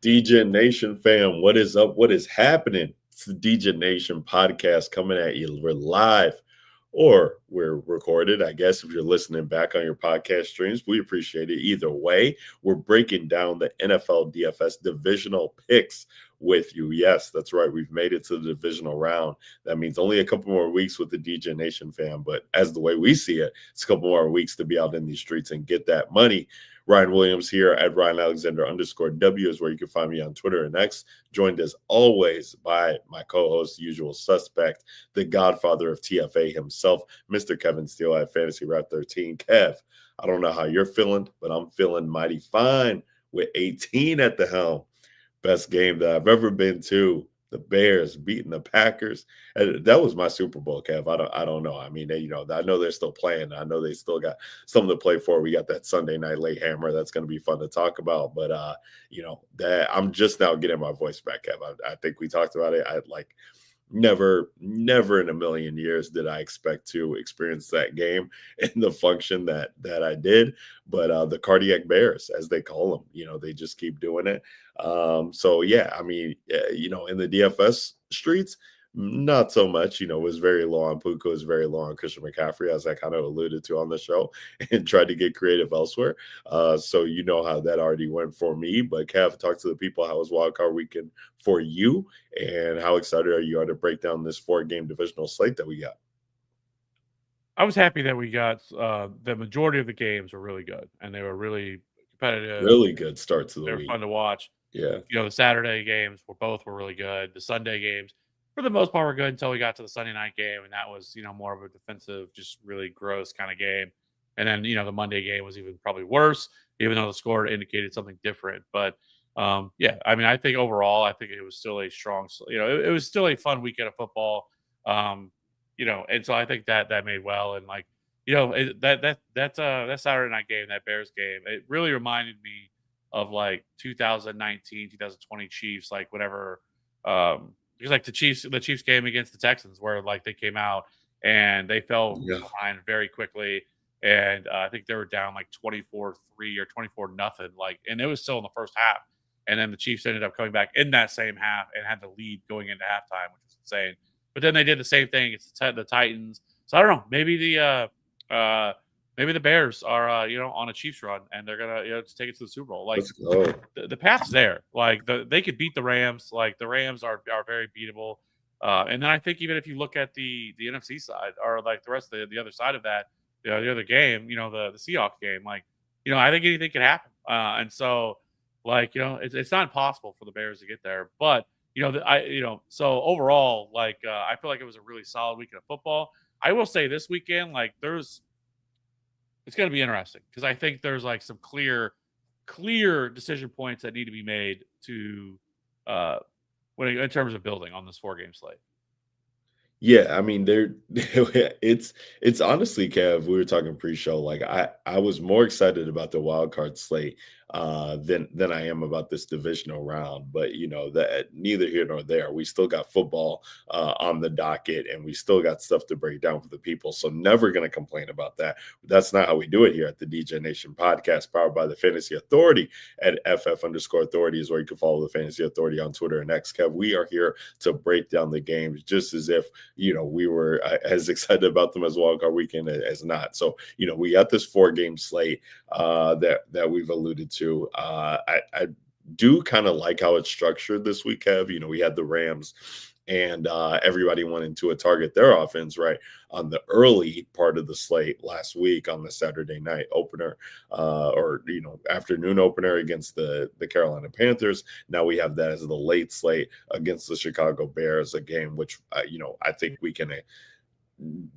DJ Nation fam, what is up? What is happening? It's the DJ Nation podcast coming at you. We're live or we're recorded, I guess, if you're listening back on your podcast streams. We appreciate it either way. We're breaking down the NFL DFS divisional picks with you. Yes, that's right. We've made it to the divisional round. That means only a couple more weeks with the DJ Nation fam. But as the way we see it, it's a couple more weeks to be out in these streets and get that money. Ryan Williams here at Ryan Alexander _W is where you can find me on Twitter and X. Joined as always by my co-host, usual suspect, the godfather of TFA himself, Mr. Kevin Steele at Fantasy Rap 13. Kev, I don't know how you're feeling, but I'm feeling mighty fine with 18 at the helm. Best game that I've ever been to. The Bears beating the Packers. And that was my Super Bowl, Kev. I don't know. I mean, I know they're still playing. I know they still got something to play for. We got that Sunday night late hammer. That's going to be fun to talk about. But that I'm just now getting my voice back, Kev. I think we talked about it. Never in a million years did I expect to experience that game in the function that I did. But the cardiac bears, as they call them, they just keep doing it. So yeah, I mean, in the DFS streets, not so much. It was very low on Puka, was very low on Christian McCaffrey, as I kind of alluded to on the show, and tried to get creative elsewhere. So you know how that already went for me. But Kev, talk to the people. How was wildcard weekend for you, and how excited are you to break down this 4-game divisional slate that we got? I was happy that we got the majority of the games were really good, and they were really competitive. Really good start to the They were week. fun to watch. Yeah. The Saturday games were really good. The Sunday games, for the most part, were good until we got to the Sunday night game, and that was, more of a defensive, just really gross kind of game. And then, the Monday game was even probably worse, even though the score indicated something different. But yeah, I mean, I think overall, I think it was still a strong, it was still a fun weekend of football. And so I think that made well, and that Saturday night game, that Bears game, it really reminded me of 2019, 2020 Chiefs, whatever. It was the Chiefs game against the Texans, where they came out and they fell behind very quickly, and I think they were down 24-3 or 24-0, and it was still in the first half, and then the Chiefs ended up coming back in that same half and had the lead going into halftime, which was insane. But then they did the same thing against the Titans. So I don't know. Maybe the Bears are on a Chiefs run, and they're gonna take it to the Super Bowl. Let's go. The path's there. They could beat the Rams. The Rams are very beatable. And then I think even if you look at the NFC side, or the rest of the other side of that, the other game, the Seahawks game, I think anything can happen. And so it's not impossible for the Bears to get there, but. So overall, I feel like it was a really solid weekend of football. I will say this weekend, it's going to be interesting, because I think there's some clear decision points that need to be made to, in terms of building on this 4-game slate. Yeah, I mean, it's honestly, Kev, we were talking pre-show. I was more excited about the wild card slate than I am about this divisional round. But that neither here nor there. We still got football on the docket, and we still got stuff to break down for the people. So never gonna complain about that. That's not how we do it here at the DJ Nation podcast, powered by the Fantasy Authority at FF_Authority is where you can follow the Fantasy Authority on Twitter and X. Kev, we are here to break down the games just as if we were as excited about them as wildcard weekend as not. So, we got this 4-game slate that we've alluded to. I do kind of like how it's structured this week, Kev. We had the Rams and everybody wanting to target their offense right on the early part of the slate last week on the Saturday night opener or afternoon opener against the Carolina Panthers. Now we have that as the late slate against the Chicago Bears, a game which I think we can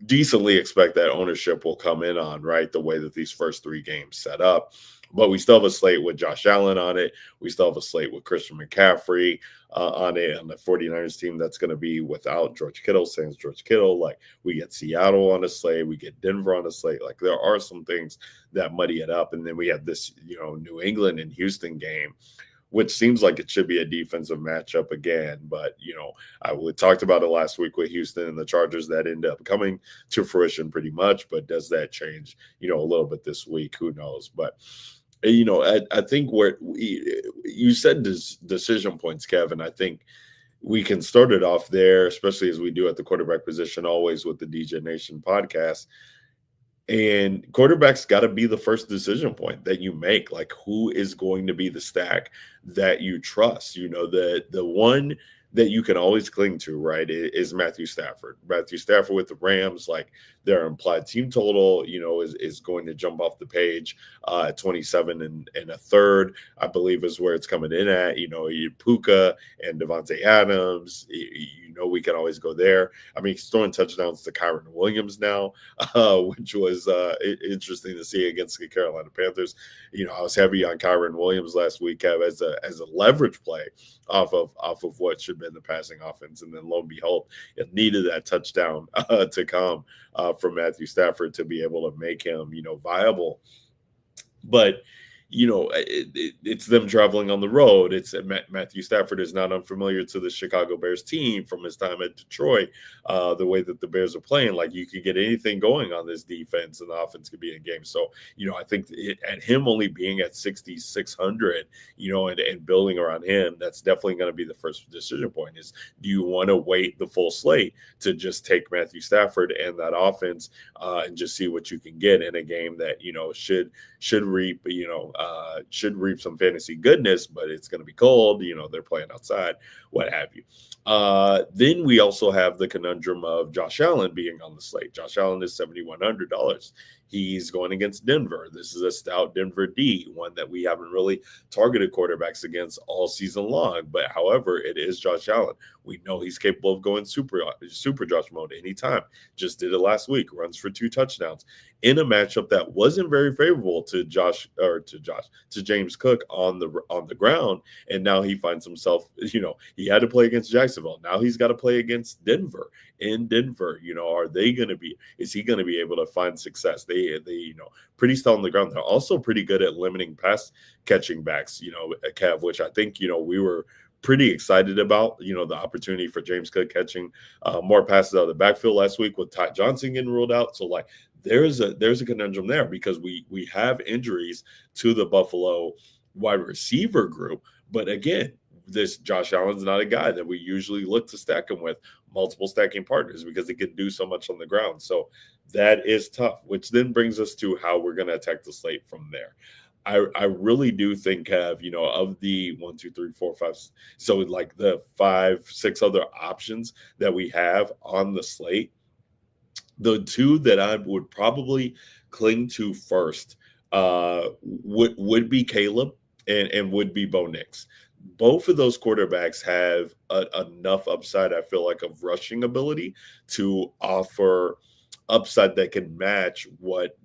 decently expect that ownership will come in on, right, the way that these first 3 games set up. But we still have a slate with Josh Allen on it. We still have a slate with Christian McCaffrey on it, on the 49ers team that's going to be without George Kittle, sans George Kittle. We get Seattle on a slate. We get Denver on a slate. There are some things that muddy it up. And then we have this, New England and Houston game, which seems like it should be a defensive matchup again. But, we talked about it last week with Houston and the Chargers that end up coming to fruition pretty much. But does that change, a little bit this week? Who knows? But I think you said decision points, Kevin. I think we can start it off there, especially as we do at the quarterback position, always with the DJ Nation podcast. And quarterback's got to be the first decision point that you make. Like, who is going to be the stack that you trust? The one that you can always cling to, right, is Matthew Stafford. Matthew Stafford with the Rams, like their implied team total, is going to jump off the page at 27 and a third, I believe, is where it's coming in at. Puka and Devontae Adams. We can always go there. I mean, he's throwing touchdowns to Kyron Williams now, which was interesting to see against the Carolina Panthers. I was heavy on Kyron Williams last week as a leverage play off of what should have been the passing offense, and then lo and behold, it needed that touchdown to come from Matthew Stafford to be able to make him viable. But it's them traveling on the road. It's Matthew Stafford is not unfamiliar to the Chicago Bears team from his time at Detroit. The way that the Bears are playing, like you could get anything going on this defense, and the offense could be in game. So I think at him only being at 6,600, and building around him, that's definitely going to be the first decision point. Is, do you want to wait the full slate to just take Matthew Stafford and that offense and just see what you can get in a game that should reap some fantasy goodness, but it's going to be cold. They're playing outside, what have you. Then we also have the conundrum of Josh Allen being on the slate. Josh Allen is $7,100. He's going against Denver. This is a stout Denver D, one that we haven't really targeted quarterbacks against all season long. But however, it is Josh Allen. We know he's capable of going super Josh mode anytime. Just did it last week. Runs for 2 touchdowns in a matchup that wasn't very favorable to James Cook on the ground. And now he finds himself, he had to play against Jacksonville. Now he's got to play against Denver. In Denver, is he going to be able to find success? They pretty stout on the ground. They're also pretty good at limiting pass catching backs, Kev, which I think, we were pretty excited about, the opportunity for James Cook catching more passes out of the backfield last week with Ty Johnson getting ruled out. So like there's a conundrum there because we have injuries to the Buffalo wide receiver group. But again, this Josh Allen's not a guy that we usually look to stack him with multiple stacking partners because he can do so much on the ground. So that is tough, which then brings us to how we're going to attack the slate from there. I really do think, Kev, of the 1, 2, 3, 4, 5, so like the 5, 6 other options that we have on the slate, the 2 that I would probably cling to first would be Caleb and would be Bo Nix. Both of those quarterbacks have enough upside, I feel like, of rushing ability to offer upside that can match what,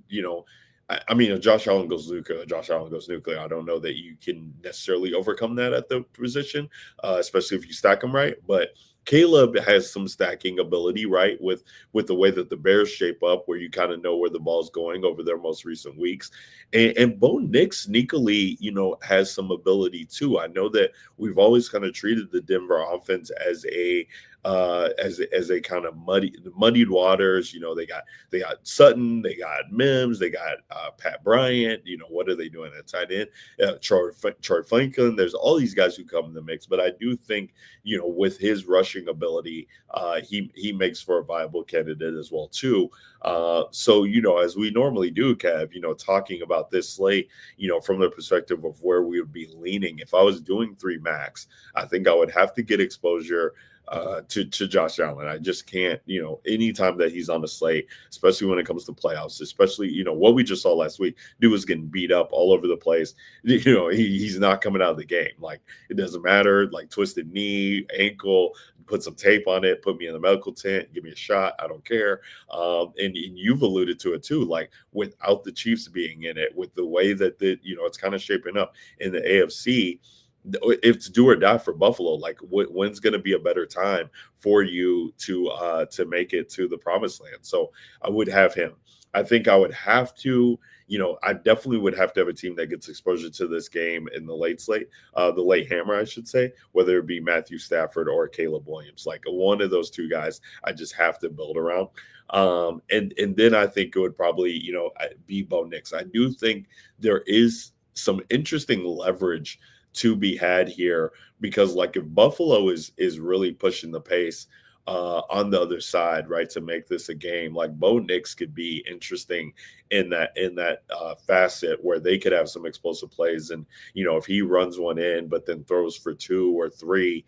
I mean, if Josh Allen goes nuclear, I don't know that you can necessarily overcome that at the position, especially if you stack them right. But Caleb has some stacking ability, right, with the way that the Bears shape up, where you kind of know where the ball's going over their most recent weeks. And Bo Nix sneakily, has some ability too. I know that we've always kind of treated the Denver offense as a kind of muddied waters. They got Sutton, they got Mims, they got Pat Bryant. What are they doing at tight end? Troy Franklin. There's all these guys who come in the mix, but I do think with his rushing ability, he makes for a viable candidate as well too. So as we normally do, Kev, talking about this slate, from the perspective of where we would be leaning. If I was doing 3 max, I think I would have to get exposure to Josh Allen. I just can't, anytime that he's on the slate, especially when it comes to playoffs, especially, what we just saw last week, dude was getting beat up all over the place. He's not coming out of the game. Like, it doesn't matter, like twisted knee, ankle, put some tape on it, put me in the medical tent, give me a shot. I don't care. And you've alluded to it too, like without the Chiefs being in it, with the way that it's kind of shaping up in the AFC, it's do or die for Buffalo. Like, when's going to be a better time for you to make it to the promised land? So I would have him. I think I would have to, I definitely would have to have a team that gets exposure to this game in the late slate, the late hammer, I should say, whether it be Matthew Stafford or Caleb Williams. Like, one of those 2 guys, I just have to build around. And then I think it would probably, be Bo Nix. I do think there is some interesting leverage to be had here, because like if Buffalo is really pushing the pace on the other side, right, to make this a game, like Bo Nix could be interesting in that facet where they could have some explosive plays. And if he runs one in but then throws for 2 or 3,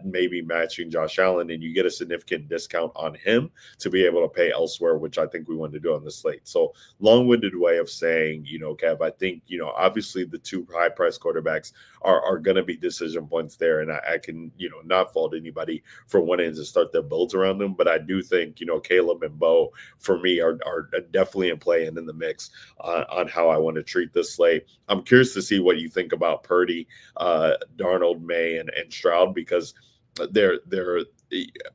maybe matching Josh Allen, and you get a significant discount on him to be able to pay elsewhere, which I think we wanted to do on the slate. So long-winded way of saying, Kev, I think, obviously the 2 high-priced quarterbacks are going to be decision points there. And I can, not fault anybody for wanting to start their builds around them. But I do think, Caleb and Bo, for me, are definitely in play and in the mix on how I want to treat this slate. I'm curious to see what you think about Purdy, Darnold, May, and Stroud, because they're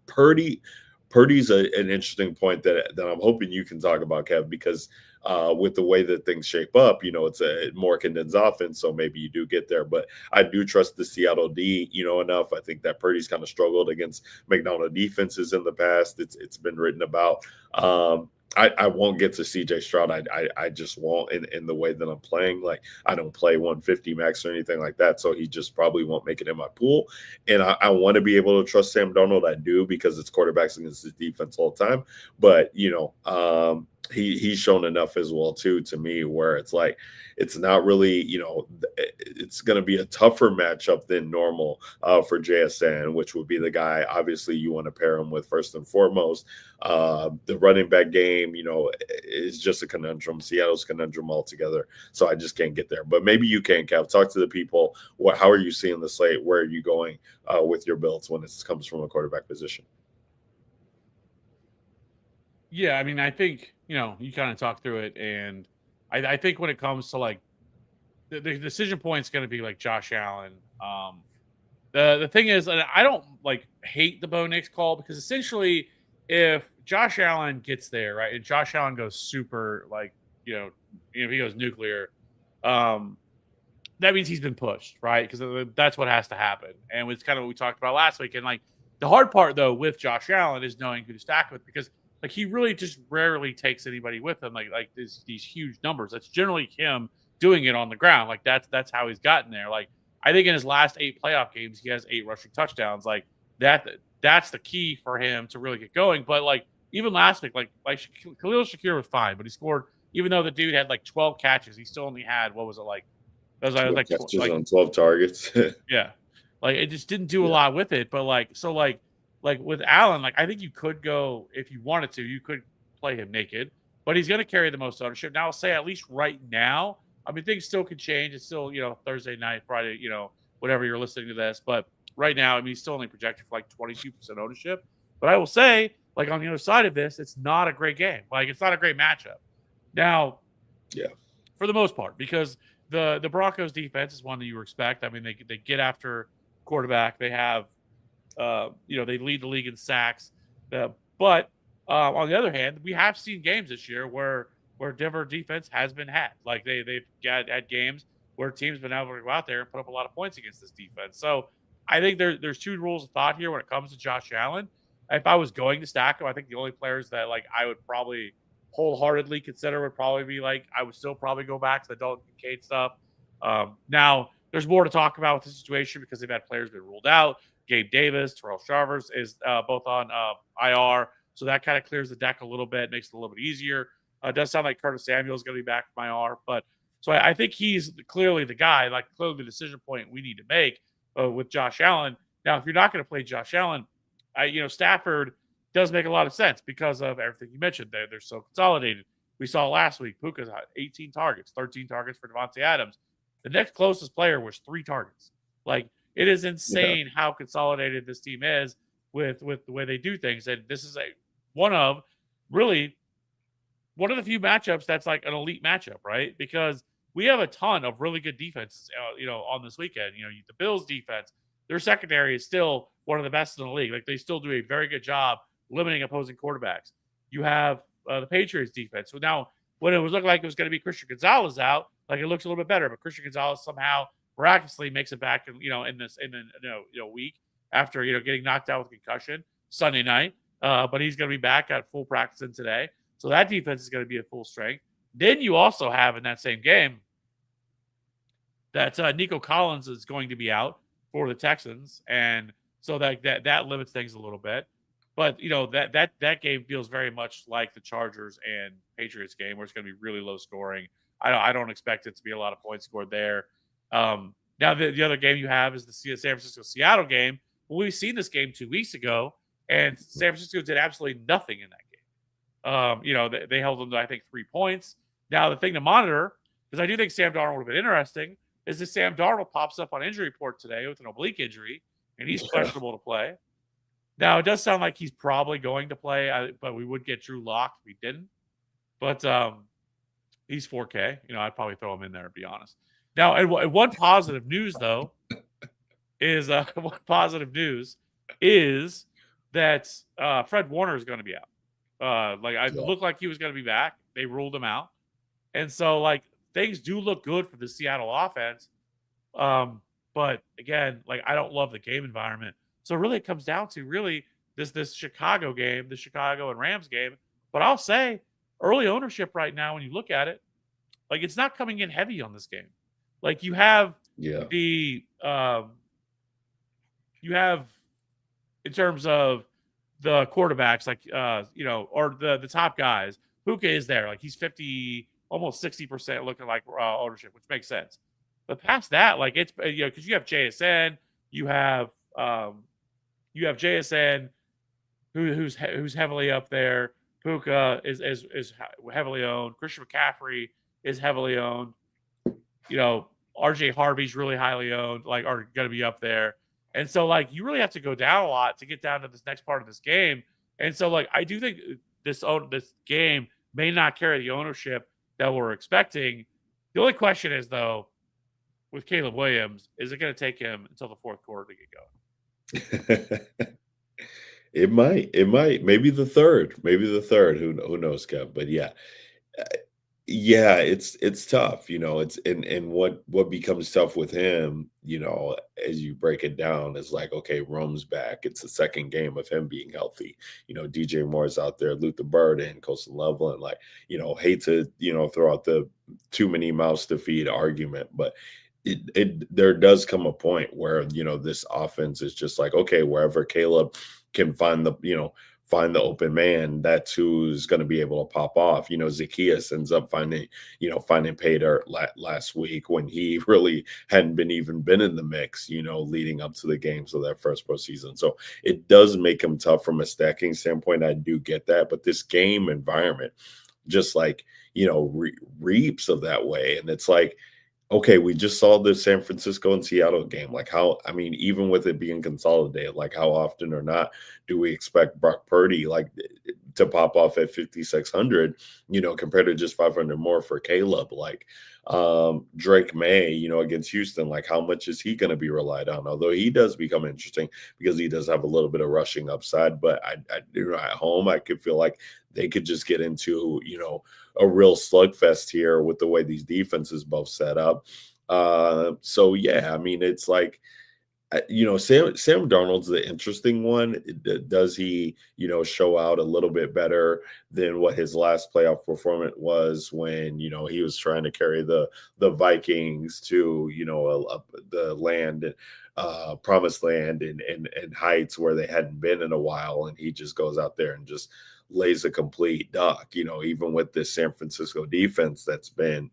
Purdy's an interesting point that I'm hoping you can talk about, Kev, because with the way that things shape up, it's a more condensed offense, so maybe you do get there. But I do trust the Seattle D, enough. I think that Purdy's kind of struggled against McDonald defenses in the past. It's been written about. I won't get to CJ Stroud. I just won't in the way that I'm playing. Like, I don't play 150 max or anything like that. So he just probably won't make it in my pool. And I want to be able to trust Sam Darnold. I do, because it's quarterbacks against his defense all the time. But, he's shown enough as well too, to me, where it's like it's not really, it's going to be a tougher matchup than normal for JSN, which would be the guy obviously you want to pair him with first and foremost. The running back game, is just a conundrum. Seattle's conundrum altogether. So I just can't get there. But maybe you can, Kev. Talk to the people. How are you seeing the slate? Where are you going with your builds when it comes from a quarterback position? Yeah, I mean, I think, you kind of talk through it, and I think when it comes to like the decision point is going to be like Josh Allen. The thing is, and I don't like hate the Bo Nix call, because essentially if Josh Allen gets there, right, and Josh Allen goes super, like, if he goes nuclear, that means he's been pushed, right? Because that's what has to happen. And it's kind of what we talked about last week. And like the hard part though with Josh Allen is knowing who to stack with, because like he really just rarely takes anybody with him. Like these huge numbers. That's generally him doing it on the ground. Like that's how he's gotten there. Like I think in his last 8 playoff games, he has 8 rushing touchdowns. Like that's the key for him to really get going. But like even last week, like Khalil Shakir was fine, but he scored, even though the dude had like 12 catches, he still only had, what was it, like, it was like catches on 12 targets. Yeah, like it just didn't do a lot with it. But like with Allen, like I think you could go, if you wanted to, you could play him naked, but he's going to carry the most ownership. Now I'll say, at least right now, I mean, things still could change. It's still, Thursday night, Friday, whatever you're listening to this. But right now, I mean, he's still only projected for like 22% ownership. But I will say, like on the other side of this, it's not a great game. Like it's not a great matchup. Now, yeah, for the most part, because the Broncos defense is one that you expect. I mean, they get after quarterback. They have, they lead the league in sacks. But on the other hand, we have seen games this year where Denver defense has been had. Like they've had games where teams been able to go out there and put up a lot of points against this defense. So I think there's 2 rules of thought here when it comes to Josh Allen. If I was going to stack him, I think the only players that like I would probably wholeheartedly consider would probably be like, I would still probably go back to the Dalton Kincaid stuff. Now there's more to talk about with the situation, because they've had players been ruled out. Gabe Davis, Terrell Sharvers is both on IR. So that kind of clears the deck a little bit, makes it a little bit easier. It does sound like Curtis Samuel is going to be back from IR. But so I think he's clearly the guy, like clearly the decision point we need to make with Josh Allen. Now, if you're not going to play Josh Allen, Stafford does make a lot of sense because of everything you mentioned. They're so consolidated. We saw last week, Puka's had 18 targets, 13 targets for Devontae Adams. The next closest player was 3 targets. Like, it is insane how consolidated this team is with the way they do things. And this is one of the few matchups that's like an elite matchup, right? Because we have a ton of really good defenses, on this weekend. The Bills defense, their secondary is still one of the best in the league. Like, they still do a very good job limiting opposing quarterbacks. You have the Patriots defense. So now, when it was looking like it was going to be Christian Gonzalez out, like it looks a little bit better, but Christian Gonzalez somehow miraculously makes it back, in the week after, getting knocked out with concussion Sunday night. But he's going to be back at full practice in today. So that defense is going to be at full strength. Then you also have in that same game that Nico Collins is going to be out for the Texans, and so that limits things a little bit. But that game feels very much like the Chargers and Patriots game, where it's going to be really low scoring. I don't expect it to be a lot of points scored there. Now the other game you have is the San Francisco Seattle game. Well, we've seen this game 2 weeks ago, and San Francisco did absolutely nothing in that game. They held them to, I think, 3 points. Now the thing to monitor, because I do think Sam Darnold would have been interesting, is that Sam Darnold pops up on injury report today with an oblique injury, and he's questionable to play. Now, it does sound like he's probably going to play, but we would get Drew Lock if we didn't. But he's 4K. I'd probably throw him in there, to be honest. Now, and one positive news, though, is that Fred Warner is going to be out. It looked like he was going to be back. They ruled him out. And so, things do look good for the Seattle offense. But again, I don't love the game environment. So really, it comes down to this Chicago game, the Chicago and Rams game. But I'll say early ownership right now, when you look at it, it's not coming in heavy on this game. You have in terms of the quarterbacks, or the top guys. Puka is there, he's 50, almost 60% looking like ownership, which makes sense. But past that, it's because you have JSN, you have JSN, who's heavily up there. Puka is heavily owned. Christian McCaffrey is heavily owned. RJ Harvey's really highly owned. Are going to be up there. And so you really have to go down a lot to get down to this next part of this game. And so I do think this game may not carry the ownership that we're expecting. The only question is, though, with Caleb Williams, is it going to take him until the fourth quarter to get going? It might, maybe the third, who knows, Kev? But yeah, it's tough, it's, and what becomes tough with him, as you break it down, is okay, Rome's back. It's the second game of him being healthy. DJ Moore's out there, Luther Burden, Colson Level, and hate to, throw out the too many mouths to feed argument, but there does come a point where this offense is just okay, wherever Caleb can find the open man, that's who's going to be able to pop off. Zacchaeus ends up finding pay dirt last week when he really hadn't been in the mix, leading up to the games of that first postseason. So it does make him tough from a stacking standpoint. I do get that, but this game environment just reaps of that way. And it's okay, we just saw the San Francisco and Seattle game. Even with it being consolidated, how often or not do we expect Brock Purdy to pop off at 5,600, compared to just 500 more for Caleb? Drake May, against Houston, how much is he going to be relied on? Although he does become interesting because he does have a little bit of rushing upside, but at home, I could feel like they could just get into, a real slugfest here with the way these defenses both set up. So yeah, it's Sam Darnold's the interesting one. Does he, show out a little bit better than what his last playoff performance was when, he was trying to carry the Vikings to, the land, promised land and heights where they hadn't been in a while. And he just goes out there and just lays a complete duck, even with this San Francisco defense that's been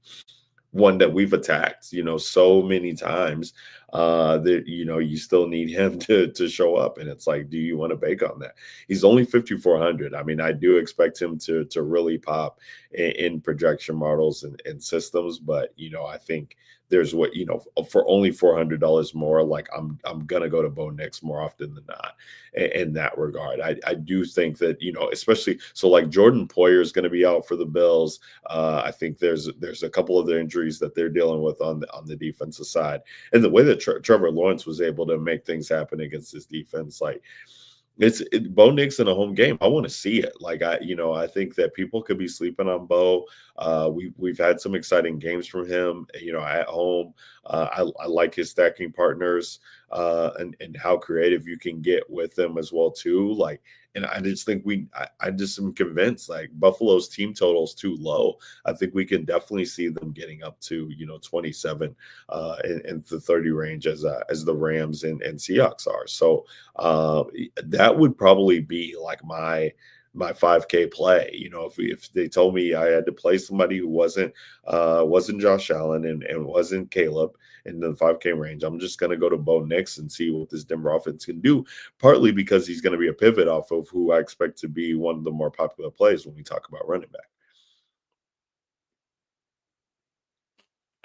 one that we've attacked, so many times, that, you still need him to show up. And it's do you want to bake on that? He's only 5,400. I do expect him to really pop in projection models and systems, but, I think there's for only $400 more, I'm going to go to Bo Nix more often than not in that regard. I do think that, especially, so Jordan Poyer is going to be out for the Bills. I think there's a couple of the injuries that they're dealing with on the defensive side, and the way that Trevor Lawrence was able to make things happen against his defense, Bo Nix in a home game. I want to see it. I think that people could be sleeping on Bo. We've had some exciting games from him, at home. I like his stacking partners. and how creative you can get with them as well too. Like, and I just think I just am convinced like Buffalo's team total is too low. I think we can definitely see them getting up to 27 in the 30 range as the Rams and Seahawks are. So that would probably be like my 5K play. If they told me I had to play somebody who wasn't Josh Allen and wasn't Caleb in the 5K range, I'm just going to go to Bo Nix and see what this Denver offense can do, partly because he's going to be a pivot off of who I expect to be one of the more popular plays when we talk about running back.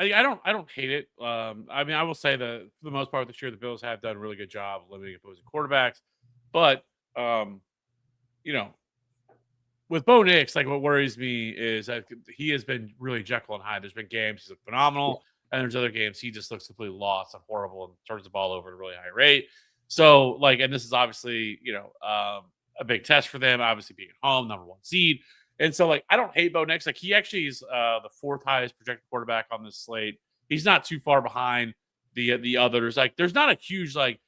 I don't hate it. I mean, I will say that for the most part this year, the Bills have done a really good job of limiting opposing quarterbacks. But you know, with Bo Nix, like what worries me is that he has been really Jekyll and Hyde. There's been games he's phenomenal, and there's other games he just looks completely lost and horrible and turns the ball over at a really high rate. So, like, and this is obviously a big test for them. Obviously, being at home, number 1 seed, and so like I don't hate Bo Nix. Like he actually is the 4th highest projected quarterback on this slate. He's not too far behind the others. Like there's not a huge like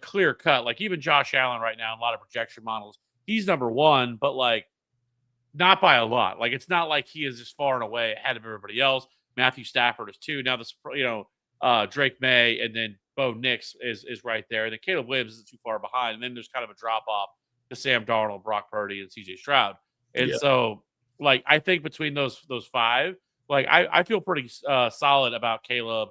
clear cut. Like even Josh Allen right now in a lot of projection models, he's number 1, but like not by a lot. Like it's not like he is just far and away ahead of everybody else. Matthew Stafford is 2. Now this, Drake May and then Bo Nix is right there. And then Caleb Williams isn't too far behind. And then there's kind of a drop off to Sam Darnold, Brock Purdy, and CJ Stroud. And so, like, I think between those 5, like I feel pretty solid about Caleb,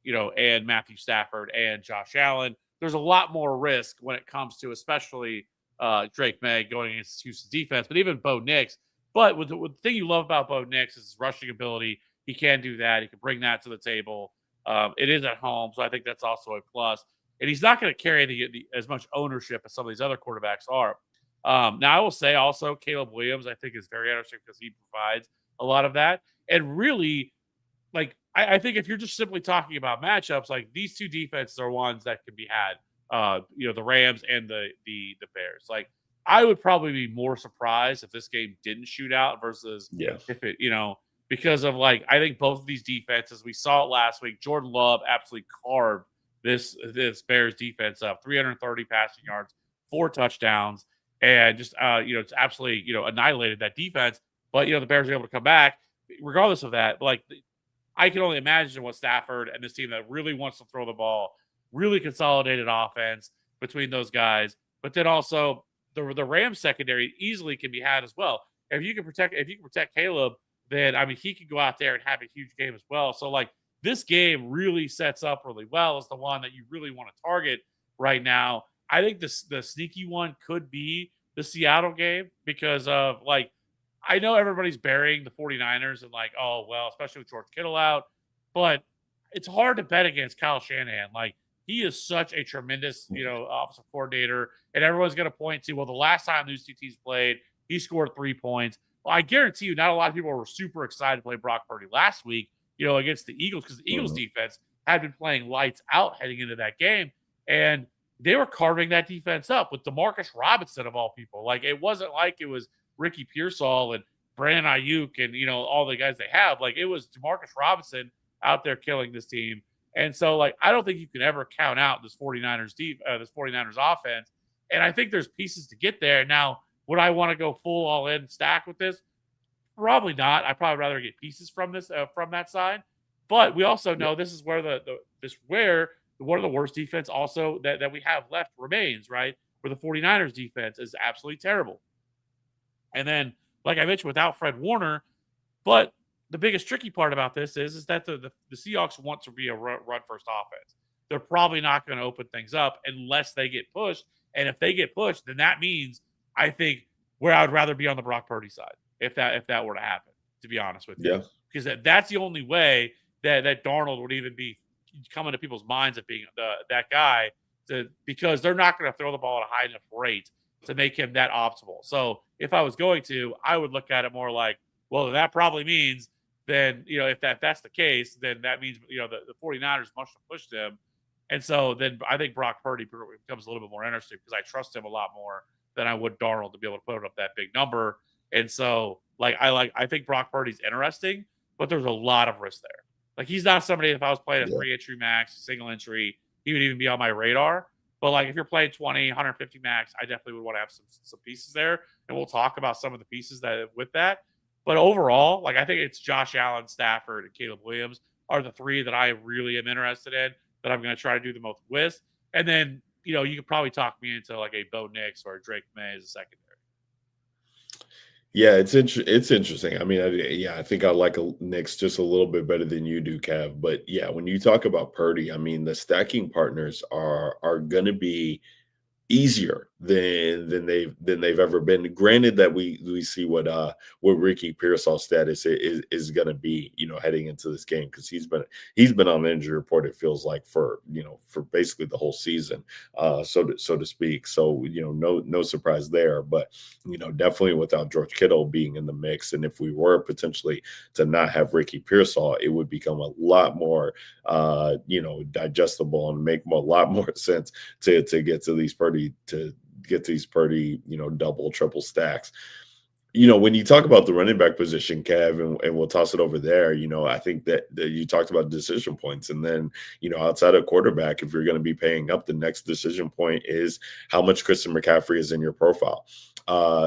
and Matthew Stafford and Josh Allen. There's a lot more risk when it comes to especially Drake May going against Houston's defense, but even Bo Nix. But with the thing you love about Bo Nix is his rushing ability. He can do that. He can bring that to the table. It is at home, so I think that's also a plus. And he's not going to carry as much ownership as some of these other quarterbacks are. Now, I will say also Caleb Williams, I think, is very interesting because he provides a lot of that. And really, like, I think if you're just simply talking about matchups, like these 2 defenses are ones that can be had. The Rams and the Bears. Like, I would probably be more surprised if this game didn't shoot out versus if it, because of like I think both of these defenses, we saw it last week. Jordan Love absolutely carved this Bears defense up, 330 passing yards, 4 touchdowns, and just it's absolutely annihilated that defense. But the Bears are able to come back regardless of that. Like I can only imagine what Stafford and this team that really wants to throw the ball, really consolidated offense between those guys, but then also the Rams secondary easily can be had as well. If you can protect Caleb, then I mean he could go out there and have a huge game as well. So like this game really sets up really well as the one that you really want to target right now. I think the sneaky one could be the Seattle game because of like I know everybody's burying the 49ers and like, oh well, especially with George Kittle out, but it's hard to bet against Kyle Shanahan. Like he is such a tremendous, offensive coordinator, and everyone's going to point to, well, the last time these 2 teams played, he scored 3 points. Well, I guarantee you, not a lot of people were super excited to play Brock Purdy last week, against the Eagles because the Eagles defense had been playing lights out heading into that game, and they were carving that defense up with Demarcus Robinson of all people. Like it wasn't like it was Ricky Pearsall and Brandon Ayuk and all the guys they have. Like it was Demarcus Robinson out there killing this team. And so, like, I don't think you can ever count out this 49ers offense. And I think there's pieces to get there. Now, would I want to go full all in stack with this? Probably not. I'd probably rather get pieces from this from that side. But we also know this is where one of the worst defense also that we have left remains, right? Where the 49ers defense is absolutely terrible. And then, like I mentioned, without Fred Warner, but the biggest tricky part about this is that the Seahawks want to be a run first offense. They're probably not going to open things up unless they get pushed. And if they get pushed, then that means I think where I would rather be on the Brock Purdy side if that were to happen. To be honest with you, because that's the only way that Darnold would even be coming to people's minds of being that guy. Because they're not going to throw the ball at a high enough rate to make him that optimal. So if I was going to, I would look at it more like, well, that probably means. Then, if that's the case, then that means, the 49ers must have pushed him. And so then I think Brock Purdy becomes a little bit more interesting because I trust him a lot more than I would Darnold to be able to put up that big number. And so, I think Brock Purdy's interesting, but there's a lot of risk there. Like, he's not somebody, if I was playing a 3-entry max, single entry, he would even be on my radar. But like if you're playing 20, 150 max, I definitely would want to have some pieces there, and we'll talk about some of the pieces that with that. But overall, like I think it's Josh Allen, Stafford, and Caleb Williams are the three that I really am interested in that I'm going to try to do the most with. And then you could probably talk me into like a Bo Nix or a Drake May as a secondary. Yeah, it's interesting. I mean, I think I like Knicks just a little bit better than you do, Kev. But yeah, when you talk about Purdy, I mean, the stacking partners are going to be easier than they've ever been. Granted that we see what Ricky Pearsall's status is going to be, heading into this game, because he's been on the injury report, it feels like, for basically the whole season, so to speak. So no surprise there, but definitely without George Kittle being in the mix, and if we were potentially to not have Ricky Pearsall, it would become a lot more digestible and make a lot more sense to get to these Purdy, double, triple stacks. When you talk about the running back position, Kev, and we'll toss it over there, I think that you talked about decision points. And then, outside of quarterback, if you're going to be paying up, the next decision point is how much Christian McCaffrey is in your profile.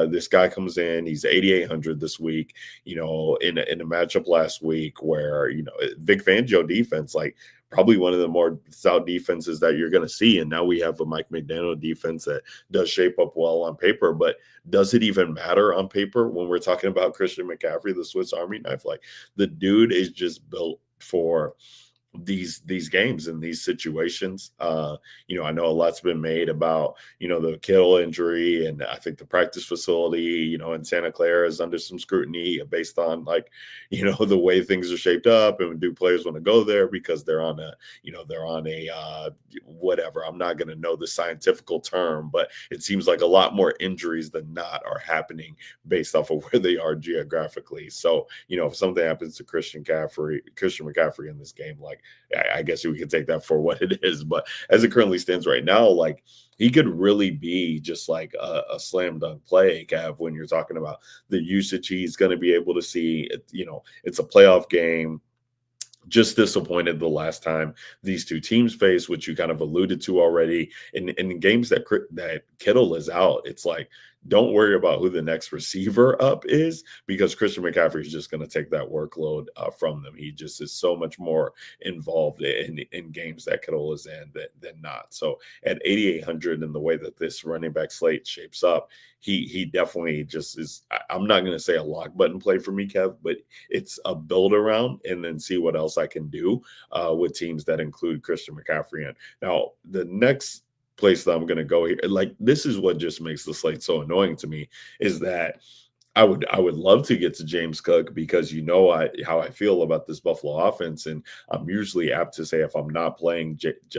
This guy comes in, he's 8,800 this week, in a matchup last week where, Vic Fangio defense, like, probably one of the more stout defenses that you're going to see. And now we have a Mike McDaniel defense that does shape up well on paper, but does it even matter on paper when we're talking about Christian McCaffrey, the Swiss Army knife? Like, the dude is just built for these games and these situations. I know a lot's been made about, the Kittle injury, and I think the practice facility, in Santa Clara is under some scrutiny based on, like, the way things are shaped up, and do players want to go there because they're on a whatever. I'm not going to know the scientific term, but it seems like a lot more injuries than not are happening based off of where they are geographically. So, if something happens to Christian McCaffrey in this game, like, I guess we could take that for what it is. But as it currently stands right now, like, he could really be just like a slam dunk play, Cav, when you're talking about the usage he's going to be able to see. It's a playoff game. Just disappointed the last time these two teams faced, which you kind of alluded to already. In games that Kittle is out, it's like, don't worry about who the next receiver up is, because Christian McCaffrey is just going to take that workload from them. He just is so much more involved in games that Kittle is in than not. So at 8,800, in the way that this running back slate shapes up, he definitely just is. I'm not going to say a lock button play for me, Kev, but it's a build around and then see what else I can do with teams that include Christian McCaffrey in. Now, the next place that I'm going to go here, like, this is what just makes the slate so annoying to me, is that I would love to get to James Cook, because how I feel about this Buffalo offense, and I'm usually apt to say if I'm not playing Josh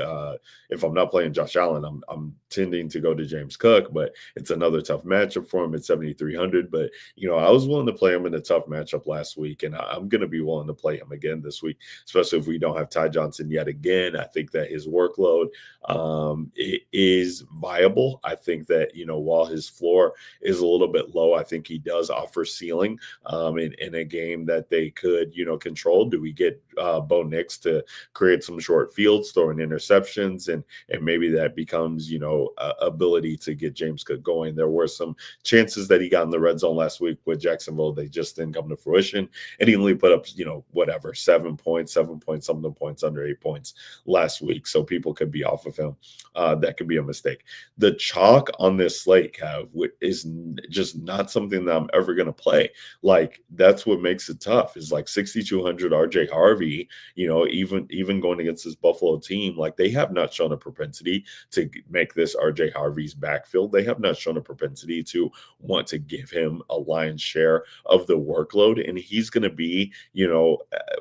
Allen, I'm tending to go to James Cook, but it's another tough matchup for him at 7,300. But I was willing to play him in a tough matchup last week, and I'm going to be willing to play him again this week, especially if we don't have Ty Johnson yet again. I think that his workload it is viable. I think that while his floor is a little bit low, I think he does offer ceiling in a game that they could, control. Do we get Bo Nix to create some short fields, throwing interceptions, and maybe that becomes, ability to get James Cook going? There were some chances that he got in the red zone last week with Jacksonville. They just didn't come to fruition, and he only put up, 7 points, something points, under 8 points last week. So people could be off of him. That could be a mistake. The chalk on this slate, Kev, is just not something that I'm ever going to play. Like, that's what makes it tough, is like 6,200 RJ Harvey, even going against this Buffalo team, like, they have not shown a propensity to make this RJ Harvey's backfield. They have not shown a propensity to want to give him a lion's share of the workload. And he's going to be,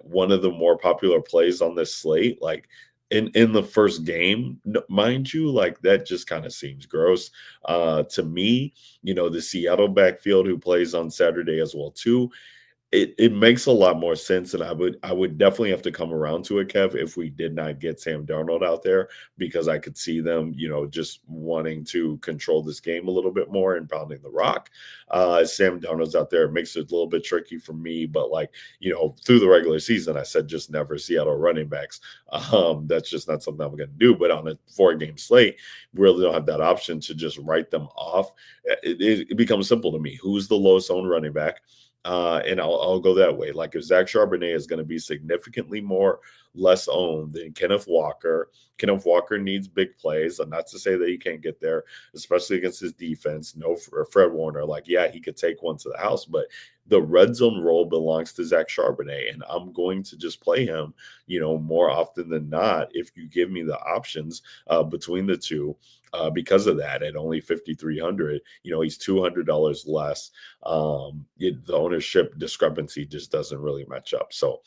one of the more popular plays on this slate. Like, in the first game, mind you, like, that just kind of seems gross to me. The Seattle backfield, who plays on Saturday as well too, it makes a lot more sense, and I would definitely have to come around to it, Kev, if we did not get Sam Darnold out there, because I could see them, just wanting to control this game a little bit more and pounding the rock. Sam Darnold's out there, it makes it a little bit tricky for me, but like, through the regular season, I said just never Seattle running backs. That's just not something I'm going to do. But on a 4-game slate, we really don't have that option to just write them off. It becomes simple to me. Who's the lowest owned running back? And I'll go that way. Like if Zach Charbonnet is going to be significantly more less owned than Kenneth Walker. Kenneth Walker needs big plays. And not to say that he can't get there, especially against his defense. No, for Fred Warner, like, yeah, he could take one to the house, but the red zone role belongs to Zach Charbonnet. And I'm going to just play him, more often than not, if you give me the options between the two. Because of that, at only 5,300, he's $200 less. The ownership discrepancy just doesn't really match up. So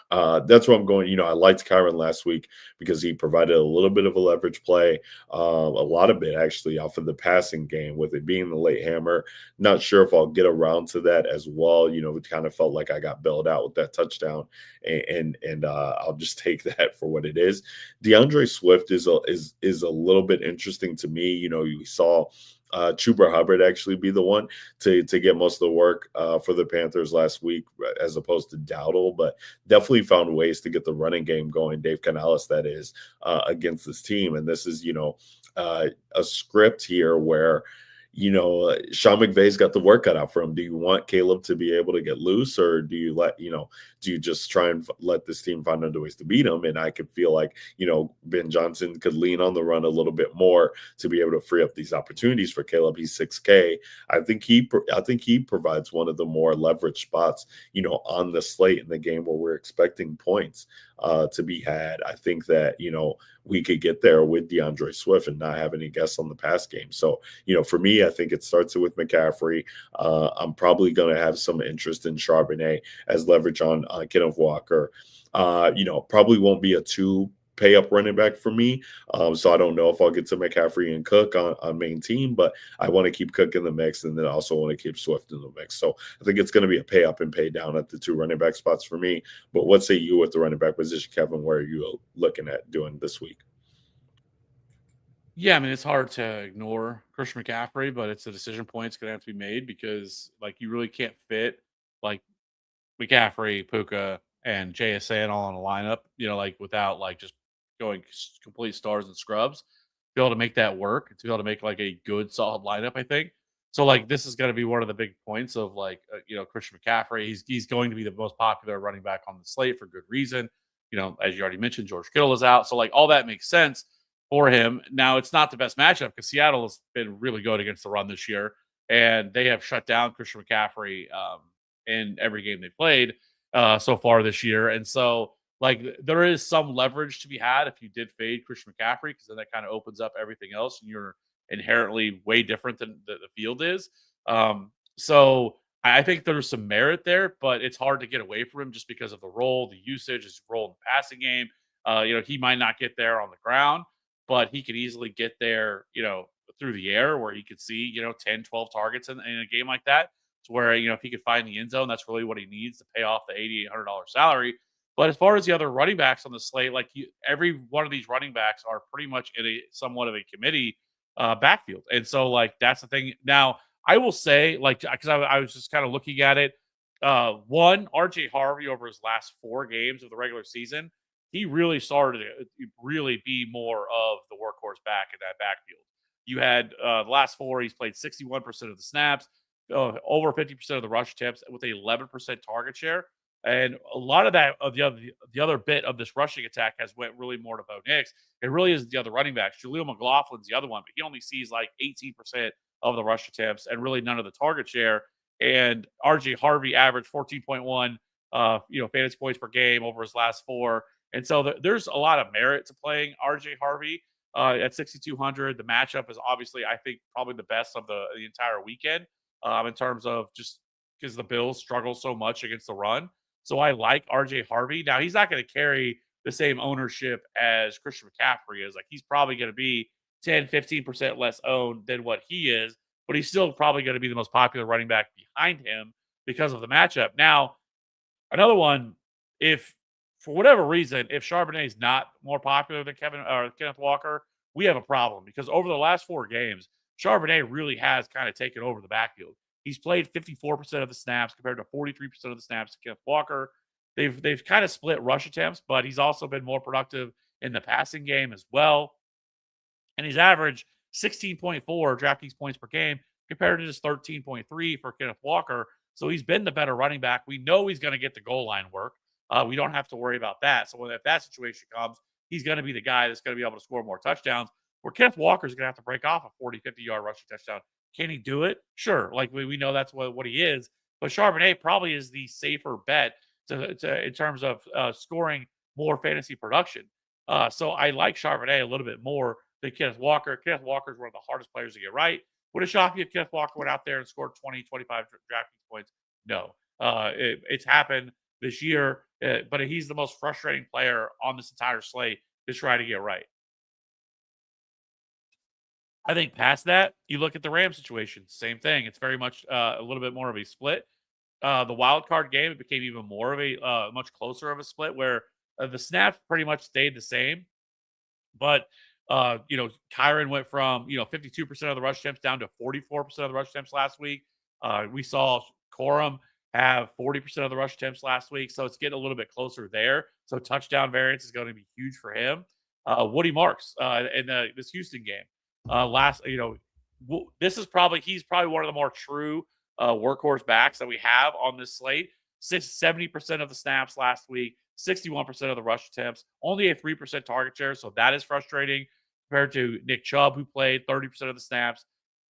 that's where I'm going. I liked Kyron last week because he provided a little bit of a leverage play, a lot of it actually off of the passing game, with it being the late hammer. Not sure if I'll get around to that as well. It kind of felt like I got bailed out with that touchdown, and I'll just take that for what it is. DeAndre Swift is a little bit interesting to me. You saw Chuba Hubbard actually be the one to get most of the work for the Panthers last week, as opposed to Dowdle, but definitely found ways to get the running game going. Dave Canales, that is, against this team. And this is, a script here where, Sean McVay's got the work cut out for him. Do you want Caleb to be able to get loose, or do you just try and let this team find other ways to beat him? And I could feel like, Ben Johnson could lean on the run a little bit more to be able to free up these opportunities for Caleb. He's 6K. I think he provides one of the more leveraged spots, on the slate in the game where we're expecting points to be had. I think that, we could get there with DeAndre Swift and not have any guests on the pass game. So, for me, I think it starts with McCaffrey. I'm probably going to have some interest in Charbonnet as leverage on Kenneth Walker. Probably won't be a 2 pay up running back for me. So I don't know if I'll get to McCaffrey and Cook on main team, but I want to keep Cook in the mix, and then I also want to keep Swift in the mix. So I think it's going to be a pay up and pay down at the 2 running back spots for me. But what say you with the running back position, Kevin? Where are you looking at doing this week? Yeah, I mean, it's hard to ignore Christian McCaffrey, but it's a decision point that's going to have to be made because, like, you really can't fit like McCaffrey, Puka, and JSN all in a lineup. Like without like just going complete stars and scrubs. To be able to make that work, to be able to make like a good solid lineup, I think. So like this is going to be one of the big points of like Christian McCaffrey. He's going to be the most popular running back on the slate for good reason. As you already mentioned, George Kittle is out, so like all that makes sense for him. Now, it's not the best matchup because Seattle has been really good against the run this year, and they have shut down Christian McCaffrey in every game they played so far this year. And so, like, there is some leverage to be had if you did fade Christian McCaffrey, because then that kind of opens up everything else, and you're inherently way different than the field is. So I think there's some merit there, but it's hard to get away from him just because of the role, the usage, his role in the passing game. He might not get there on the ground, but he could easily get there, through the air where he could see, 10, 12 targets in a game like that. To where, if he could find the end zone, that's really what he needs to pay off the $8,800 salary. But as far as the other running backs on the slate, like every one of these running backs are pretty much in a somewhat of a committee backfield. And so, like, that's the thing. Now, I will say, like, because I was just kind of looking at it. One, RJ Harvey over his last 4 games of the regular season, he really started to really be more of the workhorse back in that backfield. You had the last 4, he's played 61% of the snaps, over 50% of the rush attempts with a 11% target share. And a lot of that, of the other bit of this rushing attack has went really more to Bo Nix. It really is the other running backs. Jaleel McLaughlin's the other one, but he only sees like 18% of the rush attempts and really none of the target share. And RJ Harvey averaged 14.1, fantasy points per game over his last 4. And so there's a lot of merit to playing RJ Harvey at 6,200. The matchup is obviously, I think, probably the best of the entire weekend in terms of just because the Bills struggle so much against the run. So I like RJ Harvey. Now, he's not going to carry the same ownership as Christian McCaffrey is. Like, he's probably going to be 10, 15% less owned than what he is, but he's still probably going to be the most popular running back behind him because of the matchup. Now, Another one, if for whatever reason, if Charbonnet is not more popular than Kenneth Walker, we have a problem because over the last 4 games, Charbonnet really has kind of taken over the backfield. He's played 54% of the snaps compared to 43% of the snaps to Kenneth Walker. They've kind of split rush attempts, but he's also been more productive in the passing game as well. And he's averaged 16.4 DraftKings points per game compared to just 13.3 for Kenneth Walker. So he's been the better running back. We know he's going to get the goal line work. We don't have to worry about that. So if that situation comes, he's going to be the guy that's going to be able to score more touchdowns. Where Kenneth Walker is going to have to break off a 40, 50-yard rushing touchdown. Can he do it? Sure. Like we know that's what he is. But Charbonnet probably is the safer bet in terms of scoring more fantasy production. So I like Charbonnet a little bit more than Kenneth Walker. Kenneth Walker is one of the hardest players to get right. Would it shock you if Kenneth Walker went out there and scored 20, 25 DraftKings points? No. It's happened this year, but he's the most frustrating player on this entire slate to try to get right. I think past that, you look at the Rams situation, same thing. It's very much a little bit more of a split. The wild card game, it became even more of a much closer of a split where the snaps pretty much stayed the same. But, Kyron went from, 52% of the rush attempts down to 44% of the rush attempts last week. We saw Corum have 40% of the rush attempts last week. So it's getting a little bit closer there. So touchdown variance is going to be huge for him. Woody Marks in this Houston game. He's probably one of the more true workhorse backs that we have on this slate. 70% of the snaps last week, 61% of the rush attempts, only a 3% target share. So that is frustrating compared to Nick Chubb, who played 30% of the snaps,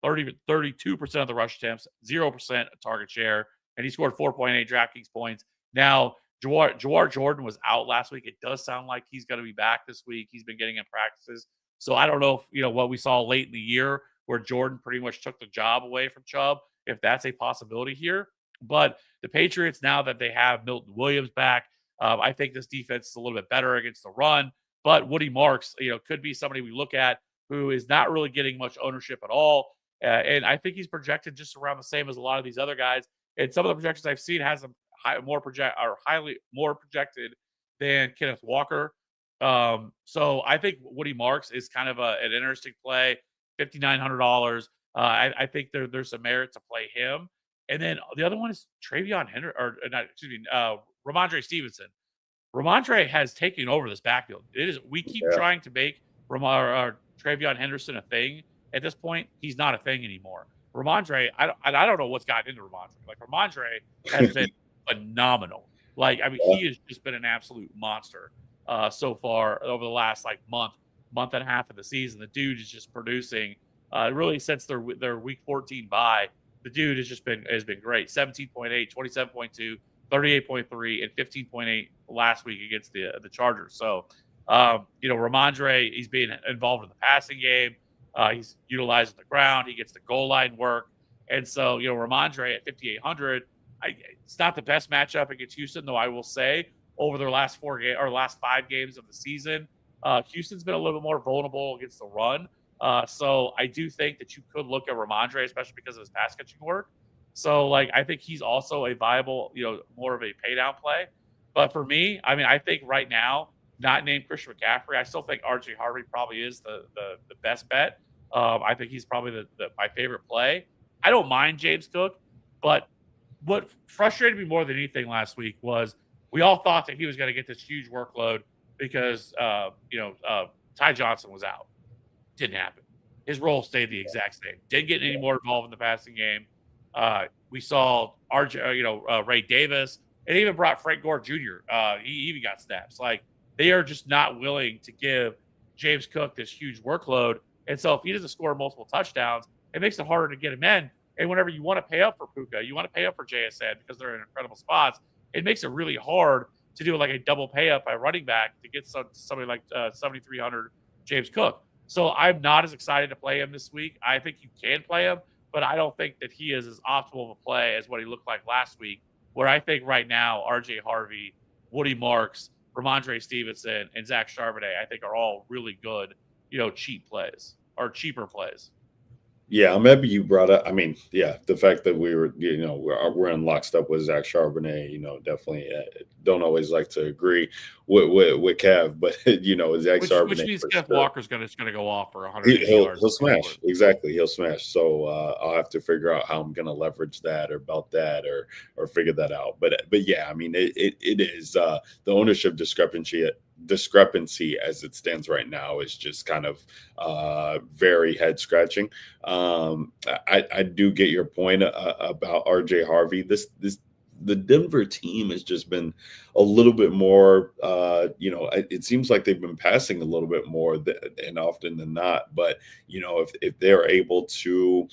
32% of the rush attempts, 0% target share, and he scored 4.8 DraftKings points. Now, Jawar Jordan was out last week. It does sound like he's going to be back this week. He's been getting in practices. So I don't know if, what we saw late in the year where Jordan pretty much took the job away from Chubb, if that's a possibility here. But the Patriots, now that they have Milton Williams back, I think this defense is a little bit better against the run. But Woody Marks, could be somebody we look at who is not really getting much ownership at all. And I think he's projected just around the same as a lot of these other guys. And some of the projections I've seen has him highly more projected than Kenneth Walker. So I think Woody Marks is kind of an interesting play, $5,900. I think there's some merit to play him. And then the other one is Ramondre Stevenson. Ramondre has taken over this backfield. We keep trying to make Travion Henderson a thing. At this point, he's not a thing anymore. Ramondre, I don't know what's gotten into Ramondre. Like, Ramondre has been phenomenal. He has just been an absolute monster so far over the last month and a half of the season. The dude is just producing really since their week 14 bye. The dude has been great. 17.8, 27.2, 38.3, and 15.8 last week against the Chargers. So, Ramondre, he's being involved in the passing game. He's utilizing the ground. He gets the goal line work. And so, Ramondre at 5,800, it's not the best matchup against Houston, though I will say over their last 5 games of the season, Houston's been a little bit more vulnerable against the run. So I do think that you could look at Ramondre, especially because of his pass catching work. So, I think he's also a viable, more of a pay down play. But for me, I think right now, not named Christian McCaffrey, I still think RJ Harvey probably is the best bet. I think he's probably my favorite play. I don't mind James Cook, but what frustrated me more than anything last week was we all thought that he was going to get this huge workload because, Ty Johnson was out. Didn't happen. His role stayed the exact same. Didn't get any more involved in the passing game. We saw Ray Davis, and even brought Frank Gore Jr. He even got snaps. They are just not willing to give James Cook this huge workload. And so if he doesn't score multiple touchdowns, it makes it harder to get him in. And whenever you want to pay up for Puka, you want to pay up for JSN because they're in incredible spots, it makes it really hard to do a double pay up by running back to get somebody like 7,300 James Cook. So I'm not as excited to play him this week. I think you can play him, but I don't think that he is as optimal of a play as what he looked like last week, where I think right now RJ Harvey, Woody Marks, Ramondre Stevenson, and Zach Charbonnet, I think are all really good, cheap plays or cheaper plays. Yeah, I'm happy you brought up. I mean, yeah, the fact that we were, we're in lockstep with Zach Charbonnet, definitely don't always like to agree with Cav, but Zach Which Charbonnet means for Kenneth sure. Walker's gonna go off for He, 180 he'll yards he'll and 10 smash, scores. exactly. He'll smash. So I'll have to figure out how I'm going to leverage that or about that or figure that out. But yeah, I mean it is the ownership discrepancy as it stands right now is just kind of very head scratching. I do get your point about RJ Harvey. This the Denver team has just been a little bit more, it seems like they've been passing a little bit more and often than not. But, if they're able to,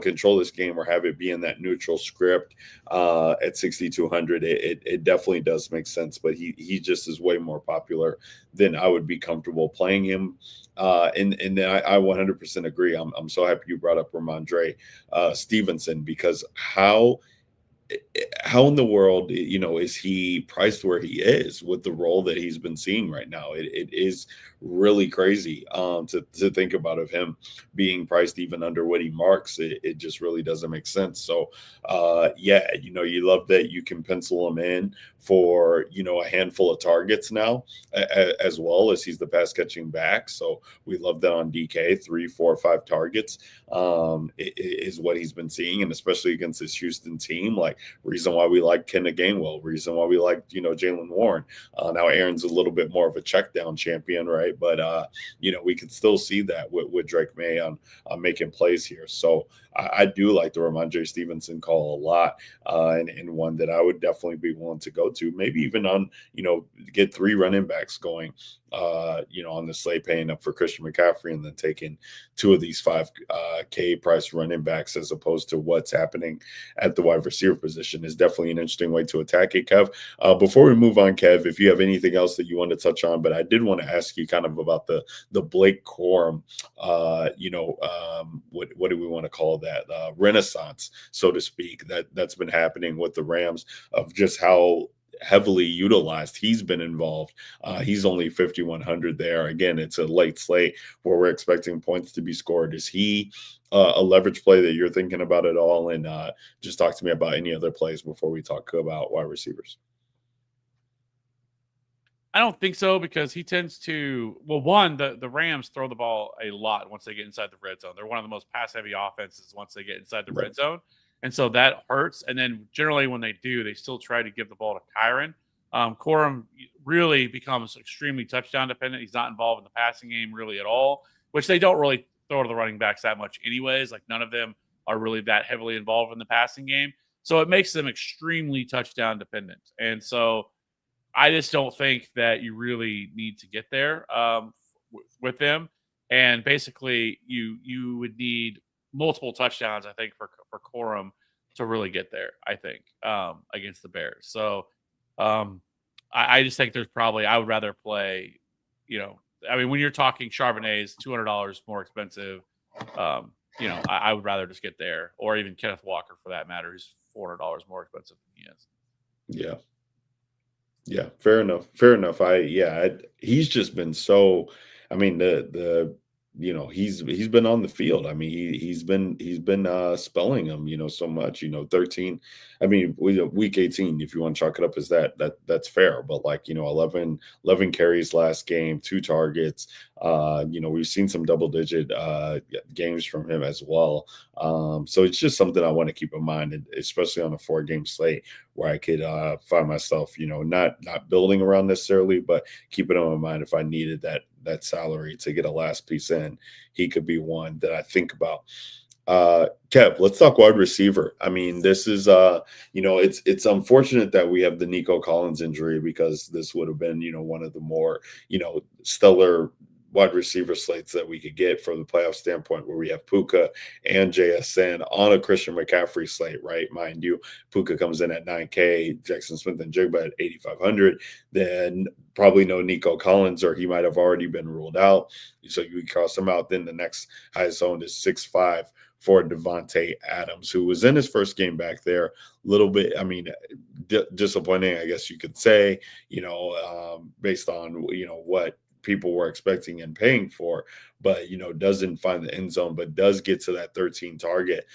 control this game or have it be in that neutral script at 6,200, it definitely does make sense. But he just is way more popular than I would be comfortable playing him. And then I 100% agree. I'm so happy you brought up Ramondre Stevenson, because how in the world, is he priced where he is with the role that he's been seeing right now? It is really crazy to think about, of him being priced even under what he marks. It just really doesn't make sense. So yeah, you love that you can pencil him in for, a handful of targets now, as well as he's the pass catching back. So we love that on DK, 3, 4, 5 targets is what he's been seeing, and especially against this Houston team. Like, reason why we like Kenneth Gainwell, reason why we like Jalen Warren. Now Aaron's a little bit more of a check down champion, right? But we could still see that with Drake May on making plays here. So I do like the Ramondre Stevenson call a lot, and one that I would definitely be willing to go to. Maybe even on get 3 running backs going. On the slate, paying up for Christian McCaffrey and then taking 2 of these 5K price running backs, as opposed to what's happening at the wide receiver position, is definitely an interesting way to attack it, Kev. Before we move on, Kev, if you have anything else that you want to touch on, but I did want to ask you kind of about the Blake Corum, what do we want to call that, renaissance, so to speak, that's been happening with the Rams, of just how heavily utilized he's been involved. He's only 5,100 there. Again, it's a late slate where we're expecting points to be scored. Is he a leverage play that you're thinking about at all? And just talk to me about any other plays before we talk about wide receivers. I don't think so, because he tends to, well, one, the Rams throw the ball a lot once they get inside the red zone. They're one of the most pass heavy offenses once they get inside the Right. red zone. And so that hurts. And then generally when they do, they still try to give the ball to Kyron. Corum really becomes extremely touchdown dependent. He's not involved in the passing game really at all, which they don't really throw to the running backs that much anyways. Like, none of them are really that heavily involved in the passing game. So it makes them extremely touchdown dependent. And so I just don't think that you really need to get there with them. And basically, you would need multiple touchdowns, I think, for Corum to really get there. I think against the Bears. So I just think there's probably, I would rather play. I mean, when you're talking Charbonnet's $200 more expensive, I would rather just get there, or even Kenneth Walker for that matter, who's $400 more expensive than he is. Yeah. Yeah, fair enough. Fair enough. He's just been so. I mean, he's been on the field. I mean, he's been spelling them, so much. 13. I mean, week 18, if you want to chalk it up as that's fair. But like 11 carries last game, 2 targets. We've seen some double digit games from him as well. So it's just something I want to keep in mind, and especially on a 4-game slate where I could find myself, not building around necessarily, but keeping on my mind if I needed that salary to get a last piece in, he could be one that I think about. Kev, let's talk wide receiver. I mean, this is it's unfortunate that we have the Nico Collins injury, because this would have been, one of the more, stellar wide receiver slates that we could get from the playoff standpoint, where we have Puka and JSN on a Christian McCaffrey slate, right? Mind you, Puka comes in at 9K, Jackson Smith and Jigba at 8,500. Then probably no Nico Collins, or he might have already been ruled out. So you cross him out. Then the next highest owned is 6,500 for Devontae Adams, who was in his first game back there. A little bit, I mean, disappointing, I guess you could say, based on, what people were expecting and paying for. but, doesn't find the end zone, but does get to that 13 target,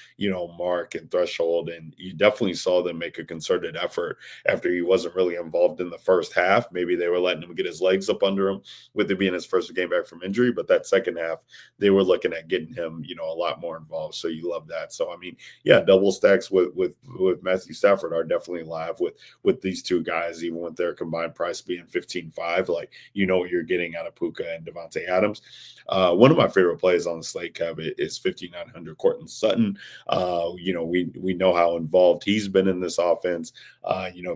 mark and threshold. And you definitely saw them make a concerted effort after he wasn't really involved in the first half. Maybe they were letting him get his legs up under him with it being his first game back from injury, but that second half, they were looking at getting him, a lot more involved. So you love that. So, I mean, yeah, double stacks with Matthew Stafford are definitely live with these two guys, even with their combined price being 15.5. Like, what you're getting out of Puka and Devontae Adams. One of my favorite plays on the slate, Kev, is 5,900 Cortland Sutton. We know how involved he's been in this offense.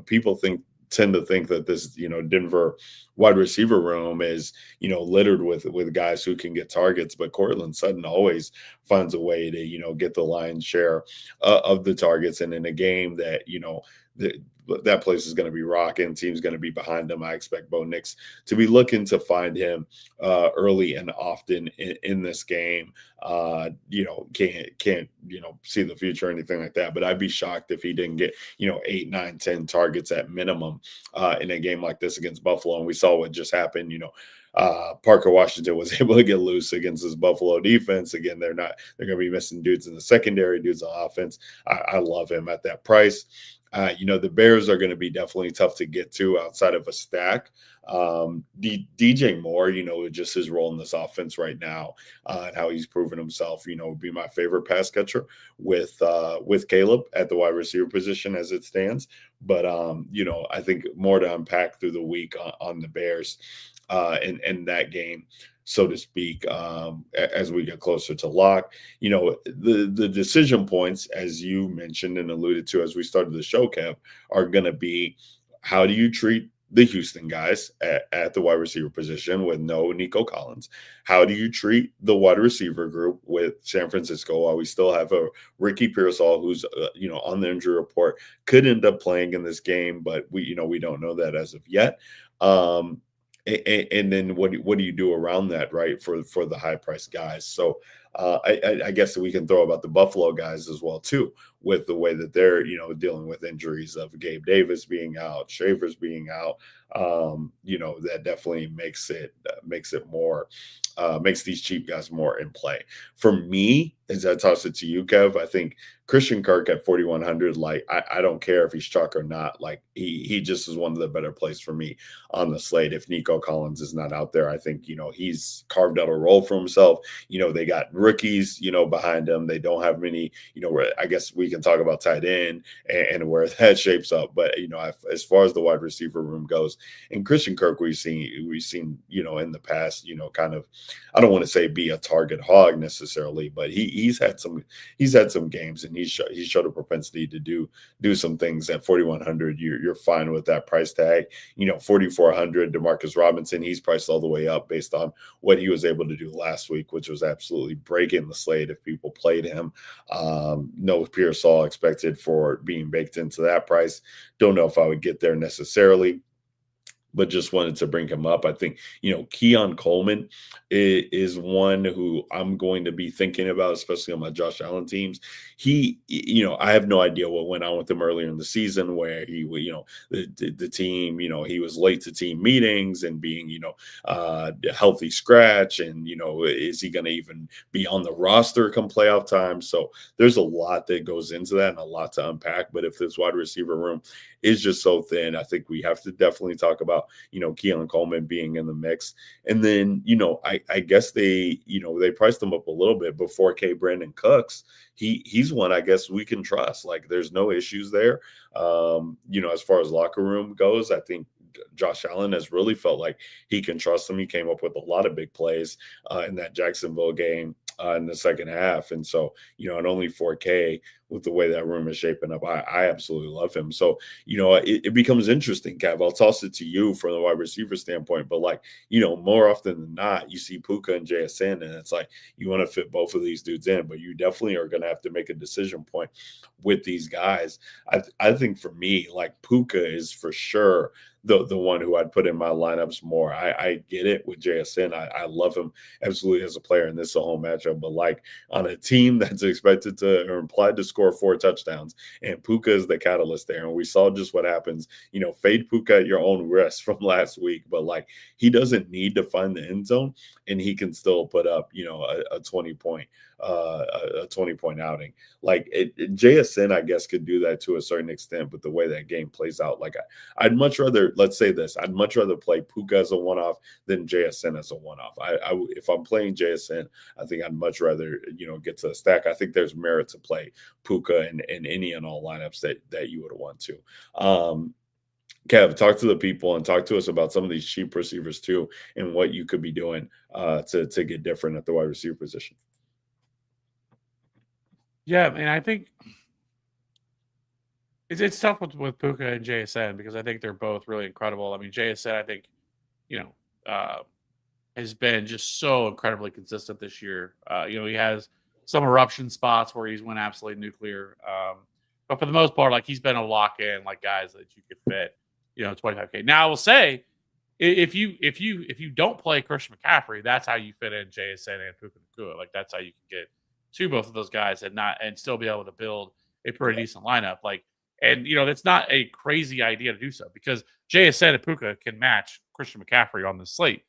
People tend to think that this, Denver wide receiver room is, littered with guys who can get targets, but Cortland Sutton always finds a way to, get the lion's share of the targets. And in a game that, that place is going to be rocking. Team's going to be behind him. I expect Bo Nix to be looking to find him early and often in this game. Can't see the future or anything like that. But I'd be shocked if he didn't get 8, 9, 10 targets at minimum in a game like this against Buffalo. And we saw what just happened. Parker Washington was able to get loose against this Buffalo defense. Again, they're going to be missing dudes in the secondary, dudes on offense. I love him at that price. The Bears are going to be definitely tough to get to outside of a stack. DJ Moore, just his role in this offense right now and how he's proven himself, would be my favorite pass catcher with Caleb at the wide receiver position as it stands. But, I think more to unpack through the week on the Bears in that game, so to speak, as we get closer to lock. The decision points, as you mentioned and alluded to as we started the show, Kev, are going to be, how do you treat the Houston guys at the wide receiver position with no Nico Collins? How do you treat the wide receiver group with San Francisco while we still have a Ricky Pearsall who's on the injury report, could end up playing in this game, but we don't know that as of yet. And then what do you do around that, right, for the high price guys? So I guess that we can throw about the Buffalo guys as well too, with the way that they're dealing with injuries of Gabe Davis being out, Shavers being out. That definitely makes it more makes these cheap guys more in play. For me, as I toss it to you, Kev, I think Christian Kirk at 4,100, like I don't care if he's chalk or not. Like he just is one of the better plays for me on the slate. If Nico Collins is not out there, I think he's carved out a role for himself. They got rookies behind him. They don't have many. I guess we can talk about tight end and where that shapes up. But as far as the wide receiver room goes, and Christian Kirk, we've seen in the past, kind of, I don't want to say be a target hog necessarily, but he's had some games, and he's showed a propensity to do some things at 4,100. You're fine with that price tag. 4,400, Demarcus Robinson, he's priced all the way up based on what he was able to do last week, which was absolutely breaking the slate if people played him. No Pearsall expected for being baked into that price. Don't know if I would get there necessarily, but just wanted to bring him up. I think, Keon Coleman is one who I'm going to be thinking about, especially on my Josh Allen teams. He, I have no idea what went on with him earlier in the season, where he, the team, he was late to team meetings and being, a healthy scratch. And, is he going to even be on the roster come playoff time? So there's a lot that goes into that and a lot to unpack. But if this wide receiver room is just so thin, I think we have to definitely talk about, Keon Coleman being in the mix. And then, I guess they priced him up a little bit, but 4K Brandon Cooks, he's one I guess we can trust. Like, there's no issues there. As far as locker room goes, I think Josh Allen has really felt like he can trust him. He came up with a lot of big plays in that Jacksonville game in the second half. And so, at only 4K with the way that room is shaping up, I absolutely love him. So, it becomes interesting, Kev. I'll toss it to you from the wide receiver standpoint, but more often than not, you see Puka and JSN, and it's like, you want to fit both of these dudes in, but you definitely are going to have to make a decision point with these guys. I think for me, like, Puka is for sure the one who I'd put in my lineups more. I get it with JSN. I love him absolutely as a player, and this is a home matchup. But like on a team that's expected to or implied to score score 4 touchdowns, and Puka is the catalyst there. And we saw just what happens. Fade Puka at your own risk from last week, but like he doesn't need to find the end zone, and he can still put up a 20-point a 20-point outing. Like JSN, I guess, could do that to a certain extent, but the way that game plays out, like I'd much rather, let's say this, I'd much rather play Puka as a one-off than JSN as a one-off. If I'm playing JSN, I think I'd much rather get to the stack. I think there's merit to play Puka in any and all lineups that you would want to. Kev, talk to the people and talk to us about some of these cheap receivers too, and what you could be doing to get different at the wide receiver position. Yeah, and I think it's tough with Puka and JSN because I think they're both really incredible. I mean, JSN, I think, has been just so incredibly consistent this year. He has some eruption spots where he's went absolutely nuclear. But for the most part, like he's been a lock in, like guys that you could fit, 25K. Now I will say, if you don't play Christian McCaffrey, that's how you fit in JSN and Puka Nacua. Like that's how you can get to both of those guys and still be able to build a pretty decent lineup. Like, and that's not a crazy idea to do so because JSN and Puka can match Christian McCaffrey on the slate.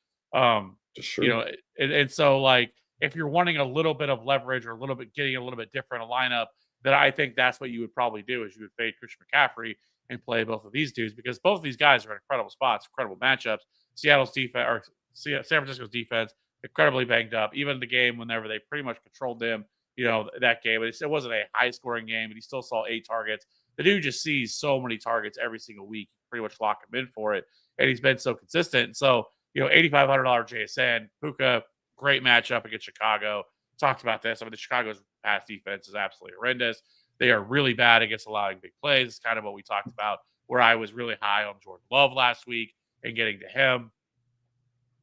Sure. And so like if you're wanting a little bit of leverage or getting a little bit different a lineup, then I think that's what you would probably do is you would fade Christian McCaffrey and play both of these dudes because both of these guys are in incredible spots, incredible matchups. Seattle's defense or San Francisco's defense incredibly banged up. Even the game whenever they pretty much controlled them, that game. But it wasn't a high scoring game, but he still saw 8 targets. The dude just sees so many targets every single week. You pretty much lock him in for it. And he's been so consistent. And so, $8,500 JSN, Puka, great matchup against Chicago. Talked about this. I mean, the Chicago's pass defense is absolutely horrendous. They are really bad against allowing big plays. It's kind of what we talked about where I was really high on Jordan Love last week and getting to him.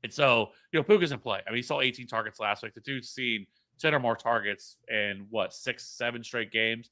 And so, Puka's in play. I mean, he saw 18 targets last week. The dude's seen 10 or more targets in 6, 7 straight games,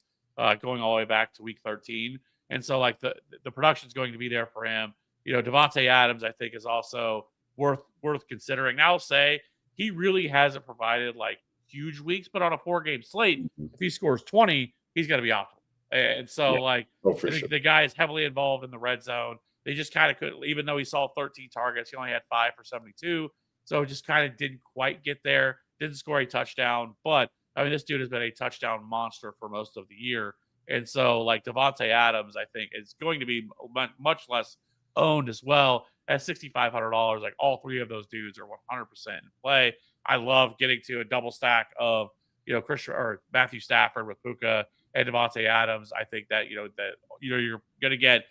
going all the way back to week 13. And so like the production is going to be there for him. Devontae Adams, I think, is also worth considering. Now I'll say he really hasn't provided like huge weeks, but on a 4-game slate, if he scores 20, he's going to be optimal. And so I think sure. the guy is heavily involved in the red zone. They just kind of couldn't, even though he saw 13 targets, he only had 5 for 72. So just kind of didn't quite get there. Didn't score a touchdown, but I mean, this dude has been a touchdown monster for most of the year. And so, like Devontae Adams, I think is going to be much less owned as well at $6,500. Like all 3 of those dudes are 100% in play. I love getting to a double stack of Christian or Matthew Stafford with Puka and Devontae Adams. I think that you're going to get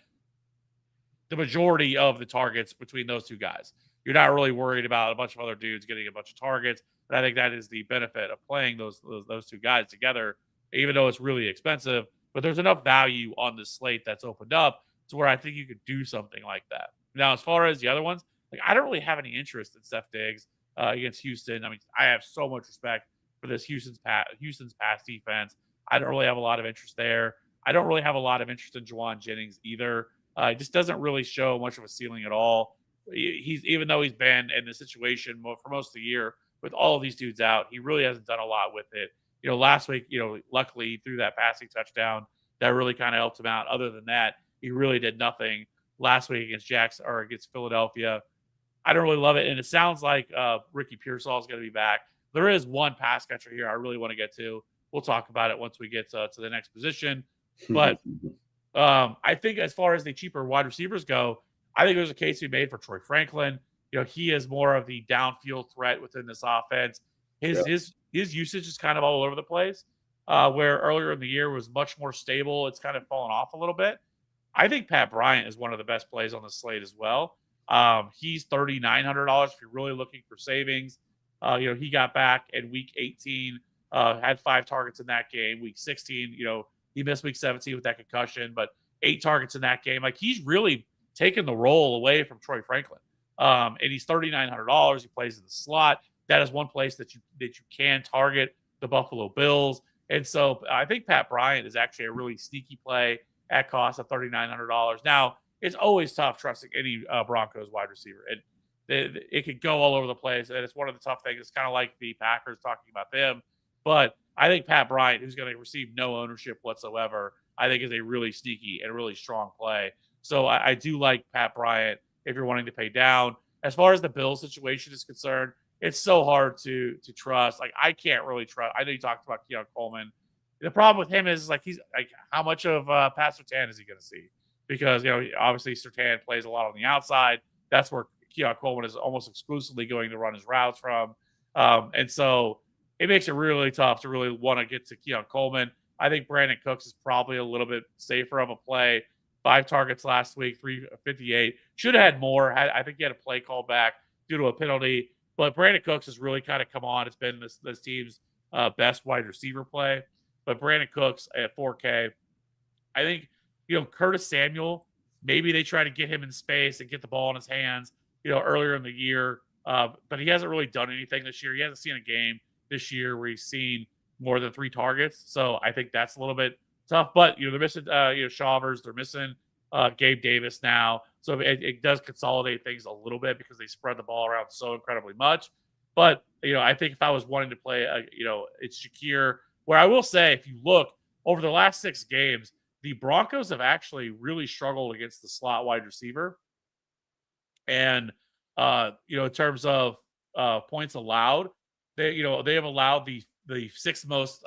the majority of the targets between those 2 guys. You're not really worried about a bunch of other dudes getting a bunch of targets. And I think that is the benefit of playing those 2 guys together, even though it's really expensive. But there's enough value on the slate that's opened up to where I think you could do something like that. Now, as far as the other ones, like I don't really have any interest in Steph Diggs against Houston. I mean, I have so much respect for this Houston's pass defense. I don't really have a lot of interest there. I don't really have a lot of interest in Juwan Jennings either. It just doesn't really show much of a ceiling at all. He's even though he's been in the situation for most of the year with all of these dudes out, he really hasn't done a lot with it. Last week, luckily he threw that passing touchdown that really kind of helped him out. Other than that, he really did nothing last week against Philadelphia. I don't really love it, and it sounds like Ricky Pearsall is going to be back. There is one pass catcher here I really want to get to. We'll talk about it once we get to the next position. But I think as far as the cheaper wide receivers go, I think there's a case to be made for Troy Franklin. He is more of the downfield threat within this offense. His usage is kind of all over the place, where earlier in the year was much more stable. It's kind of fallen off a little bit. I think Pat Bryant is one of the best plays on the slate as well. He's $3,900 if you're really looking for savings. He got back in week 18, had 5 targets in that game. Week 16, he missed week 17 with that concussion, but 8 targets in that game. Like he's really taken the role away from Troy Franklin. And he's $3,900. He plays in the slot. That is one place that you can target the Buffalo Bills. And so I think Pat Bryant is actually a really sneaky play at cost of $3,900. Now, it's always tough trusting any Broncos wide receiver. It could go all over the place, and it's one of the tough things. It's kind of like the Packers talking about them. But I think Pat Bryant, who's going to receive no ownership whatsoever, I think is a really sneaky and really strong play. So I do like Pat Bryant if you're wanting to pay down. As far as the Bill situation is concerned, it's so hard to trust. Like I can't really trust. I know you talked about Keon Coleman. The problem with him is like he's like how much of Pat Surtain is he going to see? Because obviously Surtain plays a lot on the outside. That's where Keon Coleman is almost exclusively going to run his routes from, and so it makes it really tough to really want to get to Keon Coleman. I think Brandon Cooks is probably a little bit safer of a play. 5 targets last week, 358. Should have had more. I think he had a play call back due to a penalty. But Brandon Cooks has really kind of come on. It's been this team's best wide receiver play. But Brandon Cooks at 4K, I think, Curtis Samuel, maybe they try to get him in space and get the ball in his hands, earlier in the year. But he hasn't really done anything this year. He hasn't seen a game this year where he's seen more than 3 targets. So I think that's a little bit tough. But, they're missing, Shavers. They're missing Gabe Davis now. So it does consolidate things a little bit because they spread the ball around so incredibly much. But, I think if I was wanting to play, it's Shakir. Where I will say, if you look over the last 6 games, the Broncos have actually really struggled against the slot wide receiver. And, in terms of points allowed, they have allowed the 6th most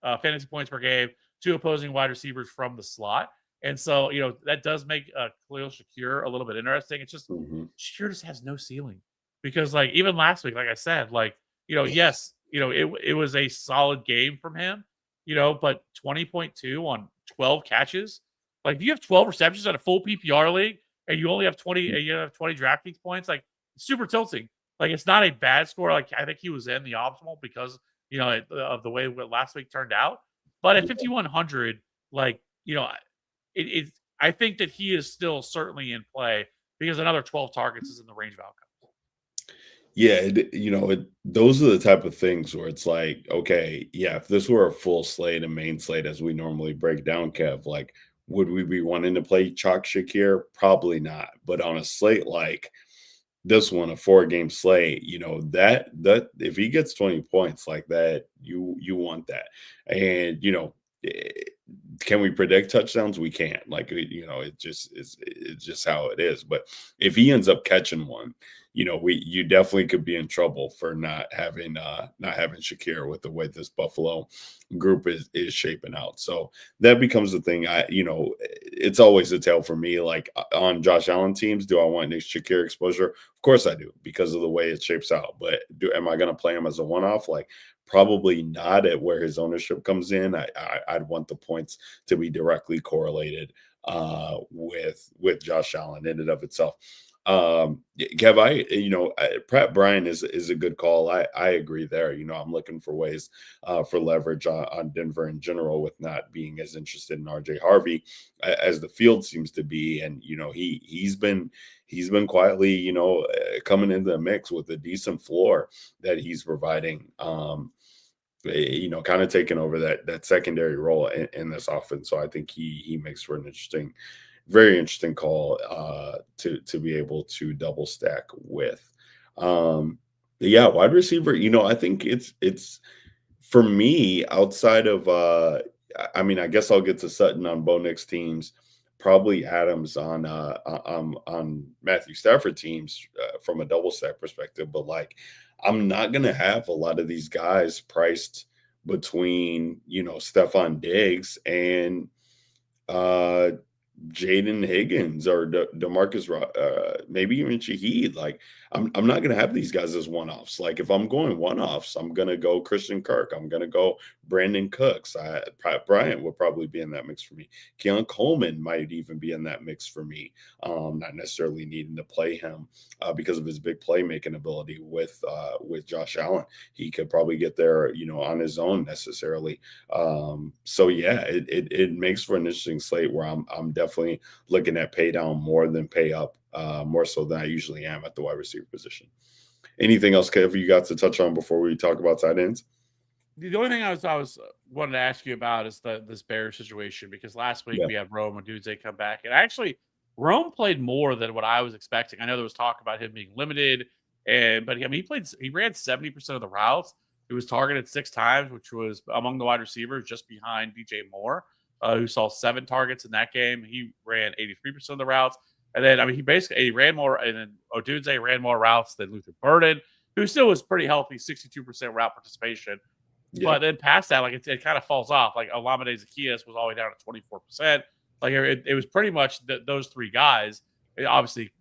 fantasy points per game to opposing wide receivers from the slot. And so, that does make Khalil Shakir a little bit interesting. It's just Shakir just has no ceiling because, like, even last week, like I said, like, yes, it was a solid game from him, but 20.2 on 12 catches. Like, if you have 12 receptions at a full PPR league and you only have 20, and you have 20 DraftKings points, like, it's super tilting. Like, it's not a bad score. Like, I think he was in the optimal because, of the way last week turned out. But at 5,100, like, I think that he is still certainly in play because another 12 targets is in the range of outcomes. Yeah, those are the type of things where it's like, okay, yeah, if this were a full slate, a main slate, as we normally break down, Kev, like, would we be wanting to play Chalk Shakir? Probably not. But on a slate like this one, a 4-game slate, that if he gets 20 points like that, you want that. And eh, can we predict touchdowns? We can't. Like, it's just how it is. But if he ends up catching one, you definitely could be in trouble for not having Shakir with the way this Buffalo group is shaping out. So that becomes the thing. It's always a tell for me. Like on Josh Allen teams, do I want Nick Shakir exposure? Of course I do, because of the way it shapes out. But am I going to play him as a one-off? Like, probably not at where his ownership comes in. I'd want the points to be directly correlated with Josh Allen in and of itself. Kev, Pratt Bryan is a good call. I agree there. I'm looking for ways for leverage on Denver in general, with not being as interested in RJ Harvey as the field seems to be. And he's been quietly coming into the mix with a decent floor that he's providing. Kind of taking over that secondary role in this offense. So I think he makes for an very interesting call to be able to double stack with. Wide receiver, I think it's for me, outside of I guess I'll get to Sutton on Bo Nix teams, probably Adams on Matthew Stafford teams from a double stack perspective. But like, I'm not going to have a lot of these guys priced between, Stephon Diggs and Jaden Higgins or DeMarcus, maybe even Shaheed. Like, I'm not going to have these guys as one-offs. Like, if I'm going one-offs, I'm going to go Christian Kirk. I'm going to go Brandon Cooks. Pat Bryant would probably be in that mix for me. Keon Coleman might even be in that mix for me. Not necessarily needing to play him because of his big playmaking ability with Josh Allen. He could probably get there, on his own necessarily. It makes for an interesting slate where I'm definitely looking at pay down more than pay up, more so than I usually am at the wide receiver position. Anything else, Kev, you got to touch on before we talk about tight ends? The only thing I was wanted to ask you about is this Bears situation, because last week we had Rome and Dudze come back, and actually Rome played more than what I was expecting. I know there was talk about him being limited, but he ran 70% of the routes. He was targeted 6 times, which was among the wide receivers, just behind DJ Moore, who saw 7 targets in that game. He ran 83% of the routes. And then, I mean, he ran more, and then Odunze ran more routes than Luther Burden, who still was pretty healthy, 62% route participation. Yeah. But then past that, like it kind of falls off. Like Olamide Zaccheaus was all the way down to 24%. Like it was pretty much those 3 guys. Obviously,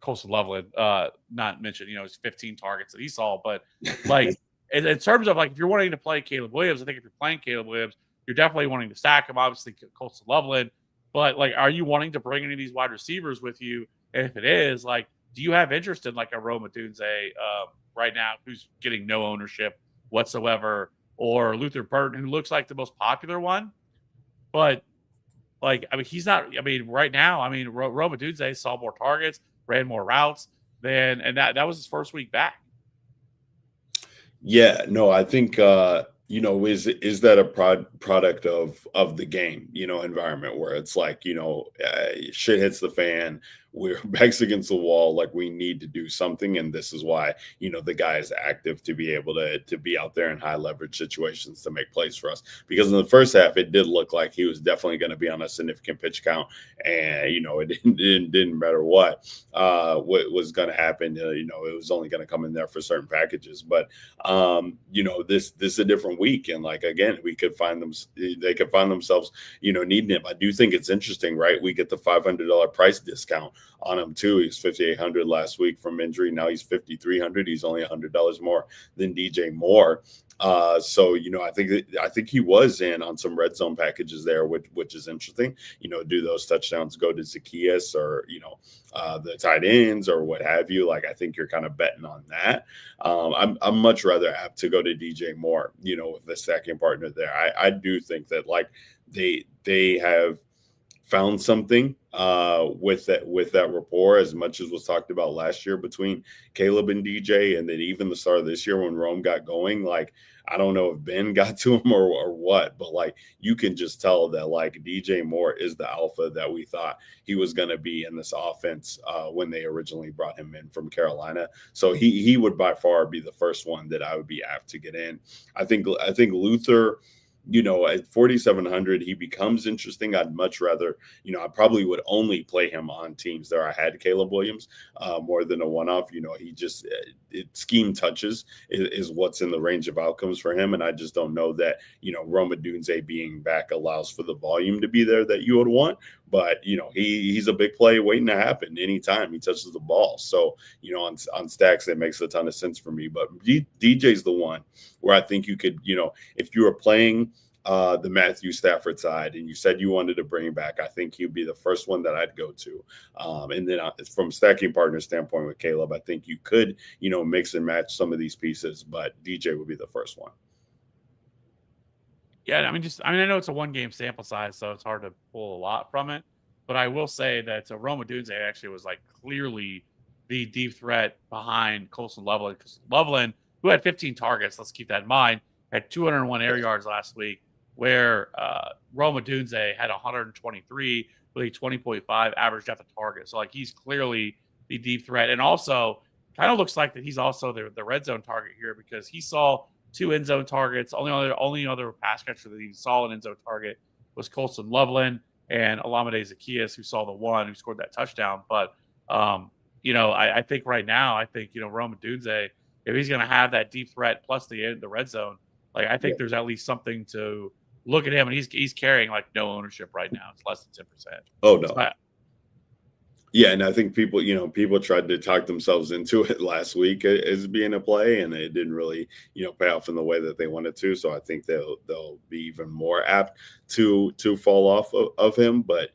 Colson Loveland, not mentioned, his 15 targets that he saw. But like in terms of like if you're wanting to play Caleb Williams, I think if you're playing Caleb Williams, you're definitely wanting to stack him. Obviously, Colson Loveland. But like, are you wanting to bring any of these wide receivers with you? And if it is, like, do you have interest in like a Rome Odunze right now, who's getting no ownership whatsoever, or Luther Burton, who looks like the most popular one? But like, I mean, he's not. I mean, right now, I mean, Rome Odunze saw more targets, ran more routes and that was his first week back. Yeah, no, I think is that a product of the game, environment where it's like, shit hits the fan, we're backs against the wall, like we need to do something, and this is why, the guy is active to be able to be out there in high leverage situations to make plays for us. Because in the first half, it did look like he was definitely going to be on a significant pitch count, and it didn't matter what was going to happen. It was only going to come in there for certain packages, but this is a different week, and like again, they could find themselves needing him. I do think it's interesting, right? We get the $500 price discount on him too. He's $5,800 last week from injury. Now he's $5,300. He's only $100 more than DJ Moore. So I think he was in on some red zone packages there, which is interesting. Do those touchdowns go to Zaccheaus or the tight ends or what have you? Like I think you're kind of betting on that. I'm much rather apt to go to DJ Moore, with the stacking partner there. I do think that like they have found something with that rapport, as much as was talked about last year between Caleb and DJ, and then even the start of this year when Rome got going. Like I don't know if Ben got to him or what, but like you can just tell that like DJ Moore is the alpha that we thought he was going to be in this offense when they originally brought him in from Carolina. So he would by far be the first one that I would be apt to get in. I think Luther, at 4,700, he becomes interesting. I'd much rather, I probably would only play him on teams that I had Caleb Williams more than a one-off. He just scheme touches is what's in the range of outcomes for him. And I just don't know that, Rome Odunze being back allows for the volume to be there that you would want. But, he's a big play waiting to happen anytime he touches the ball. So, on stacks, that makes a ton of sense for me. But DJ's the one where I think you could, if you were playing the Matthew Stafford side and you said you wanted to bring him back, I think he'd be the first one that I'd go to. And then from stacking partner standpoint with Caleb, I think you could, mix and match some of these pieces, but DJ would be the first one. Yeah, I know it's a 1-game sample size, so it's hard to pull a lot from it. But I will say that Rome Odunze actually was like clearly the deep threat behind Colson Loveland. Because Loveland, who had 15 targets, let's keep that in mind, had 201 air yards last week, where Rome Odunze had 123 with a 20.5 average depth of target. So like he's clearly the deep threat, and also kind of looks like that he's also the red zone target here because he saw 2 end zone targets. Only other pass catcher that he saw an end zone target was Colson Loveland and Olamide Zaccheaus, who saw the one who scored that touchdown. But I think right now, Rome Odunze, if he's going to have that deep threat plus the red zone, like I think there's at least something to look at him, and he's carrying like no ownership right now. It's less than 10%. Oh no. Yeah, and I think people tried to talk themselves into it last week as being a play, and it didn't really, pay off in the way that they wanted to. So I think they'll be even more apt to fall off of him. But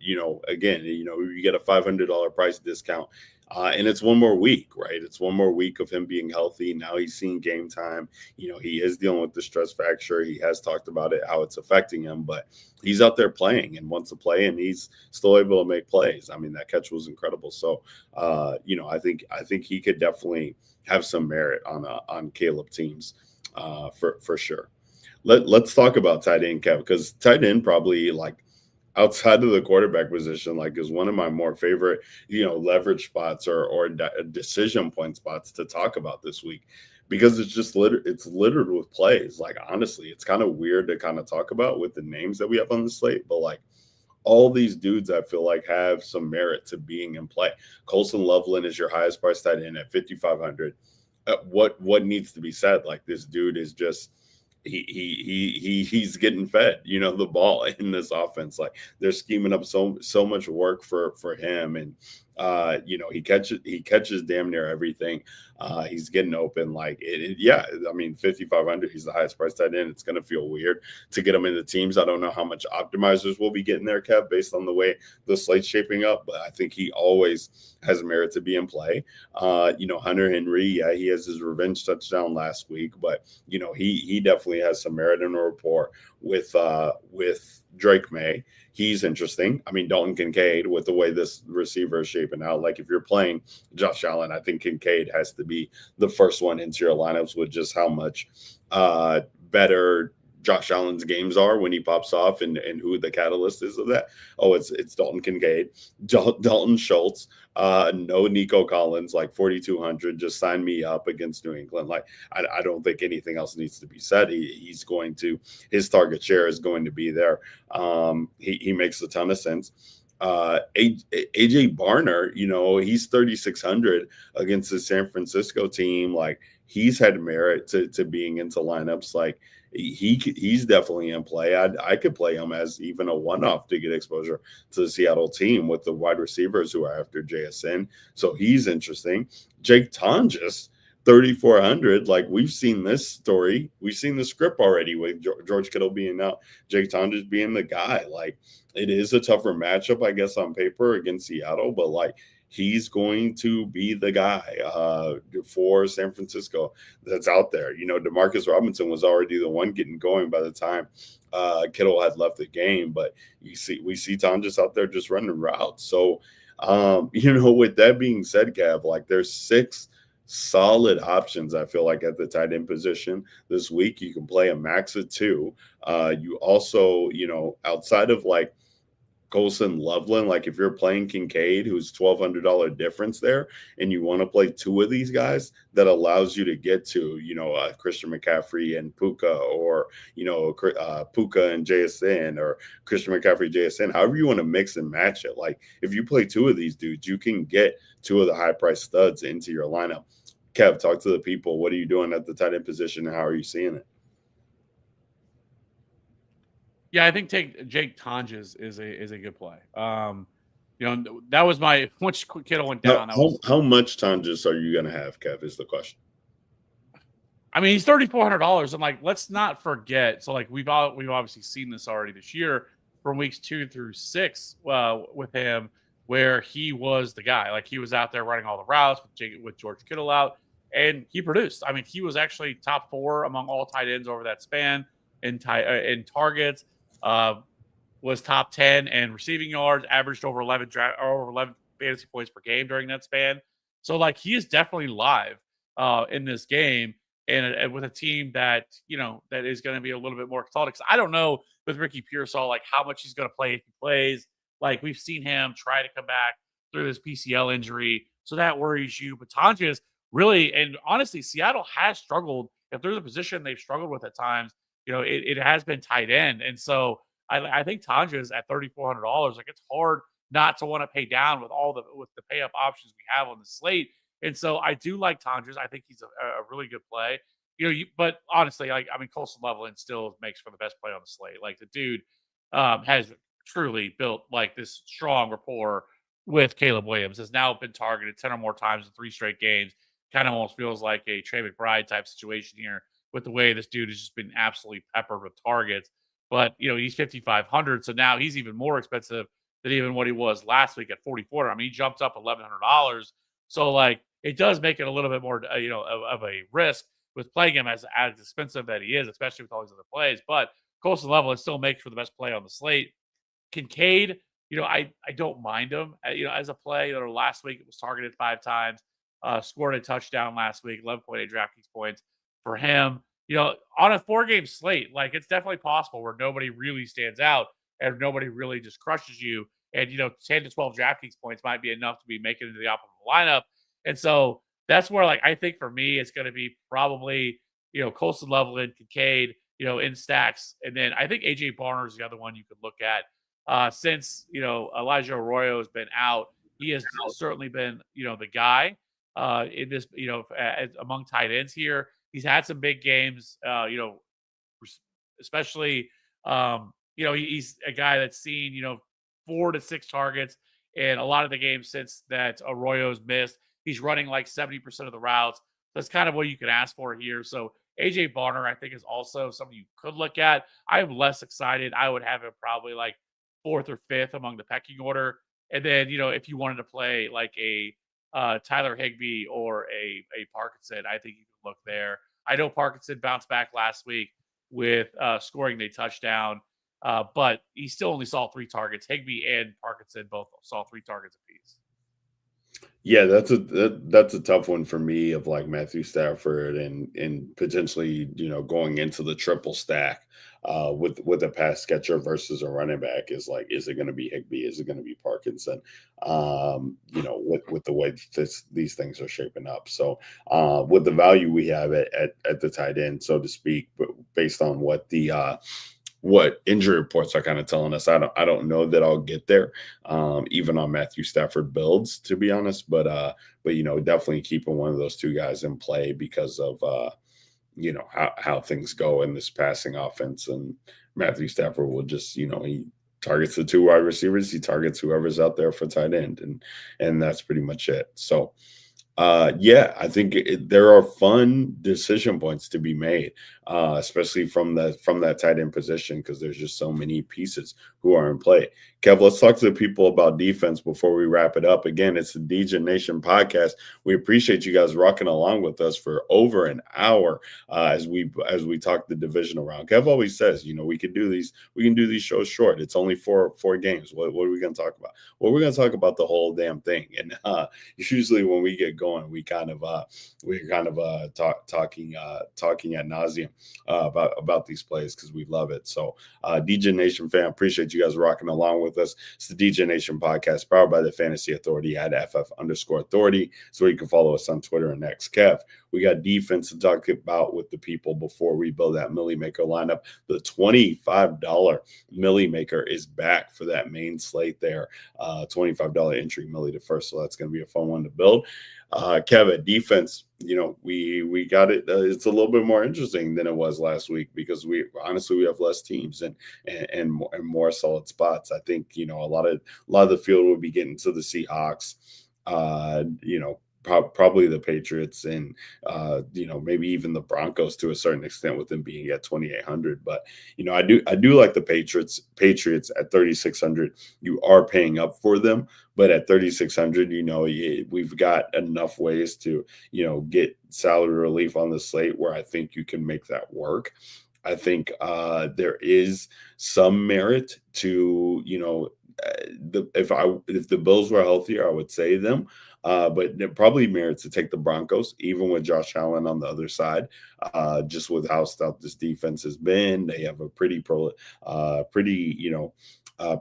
again, you get a $500 price discount. And it's one more week, right? It's one more week of him being healthy. Now he's seeing game time. He is dealing with the stress fracture. He has talked about it, how it's affecting him, but he's out there playing and wants to play, and he's still able to make plays. I mean, that catch was incredible. So, I think he could definitely have some merit on Caleb teams for sure. Let's talk about tight end, Kev, because tight end probably like outside of the quarterback position, like is one of my more favorite, leverage spots or decision point spots to talk about this week, because it's littered with plays. Like, honestly, it's kind of weird to kind of talk about with the names that we have on the slate, but like all these dudes I feel like have some merit to being in play. Colson Loveland is your highest price tight end at 5,500. What needs to be said? Like, this dude is just he's getting fed, the ball in this offense. Like, they're scheming up so much work for him, and he catches damn near everything. He's getting open. Like, yeah, I mean, 5,500, he's the highest price tight end. It's going to feel weird to get him into teams. I don't know how much optimizers will be getting there, Kev, based on the way the slate's shaping up, but I think he always has merit to be in play. Hunter Henry, yeah, he has his revenge touchdown last week, but he definitely has some merit in a rapport with Drake May. He's interesting. I mean, Dalton Kincaid, with the way this receiver is shaping out, like if you're playing Josh Allen, I think Kincaid has to be the first one into your lineups with just how much better Josh Allen's games are when he pops off, and who the catalyst is of that. Oh, it's Dalton Kincaid, Dalton Schultz, no Nico Collins, like 4,200. Just sign me up against New England. Like, I don't think anything else needs to be said. His target share is going to be there. He makes a ton of sense. AJ Barner, he's 3,600 against the San Francisco team. Like, he's had merit to being into lineups. Like, he's definitely in play. I could play him as even a one-off to get exposure to the Seattle team with the wide receivers who are after JSN. So he's interesting. Jake Tonjes, 3,400. Like, we've seen this story. We've seen the script already with George Kittle being out, Jake Tonjes being the guy. Like, it is a tougher matchup, I guess, on paper against Seattle, but like, he's going to be the guy for San Francisco that's out there. Demarcus Robinson was already the one getting going by the time Kittle had left the game, but we see Tom just out there just running routes. So, with that being said, Gav, like, there's 6 solid options, I feel like, at the tight end position this week. You can play a max of 2. You also, outside of like Colson Loveland, like if you're playing Kincaid, who's $1,200 difference there, and you want to play 2 of these guys, that allows you to get to, Christian McCaffrey and Puka, or, Puka and JSN, or Christian McCaffrey, JSN, however you want to mix and match it. Like, if you play 2 of these dudes, you can get 2 of the high price studs into your lineup. Kev, talk to the people. What are you doing at the tight end position, and how are you seeing it? Yeah, I think Jake Tonjes is a good play. That was my once Kittle went down. How much Tonjes are you going to have, Kev? Is the question. I mean, he's $3,400. I'm like, let's not forget. So, like, we've obviously seen this already this year from weeks 2 through 6 with him, where he was the guy. Like, he was out there running all the routes with George Kittle out, and he produced. I mean, he was actually top 4 among all tight ends over that span in targets. Was top 10 and receiving yards, averaged over 11 fantasy points per game during that span. So, like, he is definitely live in this game, and with a team that that is going to be a little bit more consolidated. Because I don't know with Ricky Pearsall, like, how much he's going to play if he plays. Like, we've seen him try to come back through this PCL injury, so that worries you. But Tonjes really, and honestly, Seattle has struggled. If there's a position they've struggled with at times, it has been tight end. And so I think Tonjes at $3,400, like, it's hard not to want to pay down with the pay up options we have on the slate. And so I do like Tonjes. I think he's a really good play. But honestly, like, I mean, Colson Loveland still makes for the best play on the slate. Like, the dude has truly built like this strong rapport with Caleb Williams. Has now been targeted 10 or more times in 3 straight games. Kind of almost feels like a Trey McBride type situation here, with the way this dude has just been absolutely peppered with targets. But, he's 5,500. So now he's even more expensive than even what he was last week at 4,400. I mean, he jumped up $1,100. So, like, it does make it a little bit more, of a risk with playing him as expensive that he is, especially with all these other plays. But Colson Loveland still makes for the best play on the slate. Kincaid, I don't mind him, as a play. Last week it was targeted 5 times, scored a touchdown last week, 11.8 DraftKings points for him. On a 4-game slate, like, it's definitely possible where nobody really stands out and nobody really just crushes you. And, 10 to 12 DraftKings points might be enough to be making into the optimal lineup. And so that's where, like, I think for me, it's going to be probably, Colson Loveland, Kincaid, in stacks. And then I think AJ Barner is the other one you could look at. Since, Elijah Arroyo has been out, he has certainly been, the guy in this, among tight ends here. He's had some big games, especially, he's a guy that's seen, 4 to 6 targets in a lot of the games since that Arroyo's missed. He's running like 70% of the routes. That's kind of what you can ask for here. So AJ Barner, I think, is also something you could look at. I'm less excited. I would have him probably like fourth or fifth among the pecking order. And then, if you wanted to play like a Tyler Higbee or a Parkinson, I think you can look there. I know Parkinson bounced back last week with scoring a touchdown, but he still only saw 3 targets. Higbee and Parkinson both saw 3 targets apiece. Yeah, that's a tough one for me of like Matthew Stafford and potentially going into the triple stack with a pass catcher versus a running back is like, is it going to be Higbee? Is it going to be Parkinson? With the way these things are shaping up. So with the value we have at the tight end, so to speak, but based on what injury reports are kind of telling us. I don't know that I'll get there, even on Matthew Stafford builds, to be honest. But definitely keeping one of those two guys in play because of how things go in this passing offense. And Matthew Stafford will just he targets the 2 wide receivers, he targets whoever's out there for tight end, and that's pretty much it. So I think there are fun decision points to be made, especially from that tight end position, because there's just so many pieces who are in play. Kev, let's talk to the people about defense before we wrap it up. Again, it's the DJ Nation podcast. We appreciate you guys rocking along with us for over an hour as we talk the divisional round. Kev always says, we can do these shows short. It's only four games. What are we going to talk about? Well, we're going to talk about the whole damn thing. And usually when we get going, we're kind of talking ad nauseum about these plays because we love it. So DJ Nation fan, appreciate you guys rocking along with us. It's the DJ Nation podcast powered by the Fantasy Authority at FF_authority. So you can follow us on Twitter and X. Kev, we got defense to talk about with the people before we build that Millie Maker lineup. The $25 Millie Maker is back for that main slate there. $25 entry Millie to first. So that's going to be a fun one to build. Kevin, defense, we got it. It's a little bit more interesting than it was last week because we have less teams and more solid spots. I think, a lot of the field will be getting to the Seahawks, probably the Patriots and, maybe even the Broncos to a certain extent with them being at 2,800. But, I do like the Patriots at 3,600. You are paying up for them, but at 3,600, we've got enough ways to, get salary relief on the slate where I think you can make that work. I think there is some merit to, if the Bills were healthier, I would say them. But it probably merits to take the Broncos, even with Josh Allen on the other side, just with how stout this defense has been. They have a pretty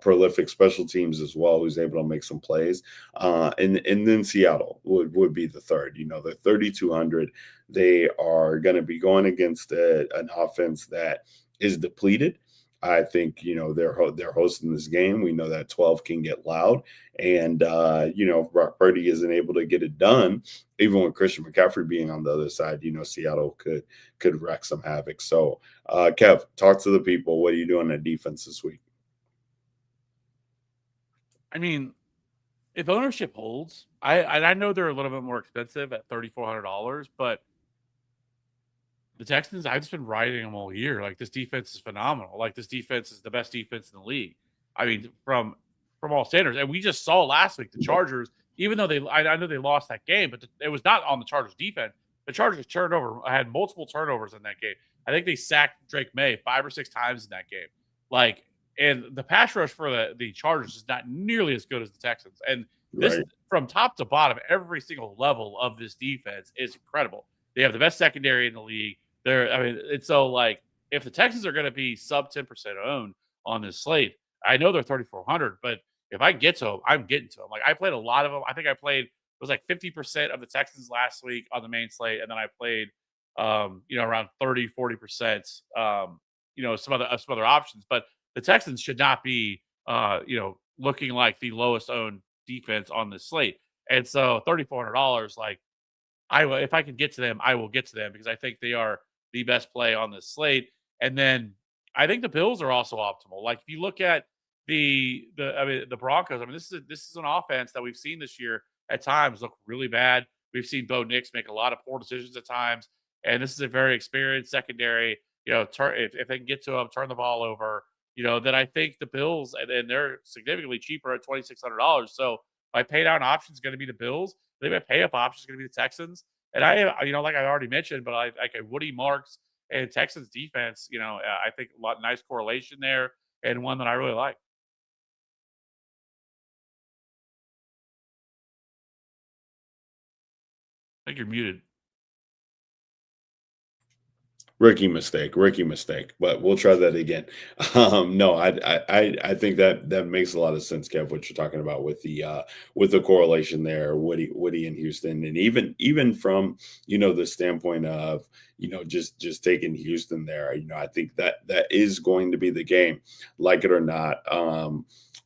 prolific special teams as well, who's able to make some plays. And then Seattle would be the third. They're 3,200. They are going to be going against an offense that is depleted. I think, they're hosting this game. We know that 12 can get loud. And, if Brock Purdy isn't able to get it done, even with Christian McCaffrey being on the other side, Seattle could wreak some havoc. So, Kev, talk to the people. What are you doing at defense this week? I mean, if ownership holds, I know they're a little bit more expensive at $3,400, but the Texans, I've just been riding them all year. Like, this defense is phenomenal. Like, this defense is the best defense in the league. I mean, from all standards. And we just saw last week the Chargers, even though I know they lost that game, but it was not on the Chargers defense. The Chargers had multiple turnovers in that game. I think they sacked Drake May 5 or 6 times in that game. Like, and the pass rush for the Chargers is not nearly as good as the Texans. And this, right, from top to bottom, every single level of this defense is incredible. They have the best secondary in the league. It's so, like, if the Texans are going to be sub 10% owned on this slate, I know they're 3,400, but if I get to them, I'm getting to them. Like, I played a lot of them. I think I played was like 50% of the Texans last week on the main slate, and then I played around 30-40%, some other options. But the Texans should not be looking like the lowest owned defense on this slate. And so $3,400, like if I can get to them, I will get to them because I think they are the best play on this slate. And then I think the Bills are also optimal. Like if you look at the Broncos, I mean this is an offense that we've seen this year at times look really bad. We've seen Bo Nix make a lot of poor decisions at times, and this is a very experienced secondary. If they can get to them, turn the ball over. Then I think the Bills, and they're significantly cheaper at $2,600. So my pay down option is going to be the Bills. I think my pay up option is going to be the Texans. And like I already mentioned, but like a Woody Marks and Texans defense, I think a lot nice correlation there, and one that I really like. I think you're muted. Rookie mistake, but we'll try that again. No, I think that makes a lot of sense, Kev. What you're talking about with the correlation there, Woody in Houston, and even from the standpoint of just taking Houston there. I think that is going to be the game, like it or not.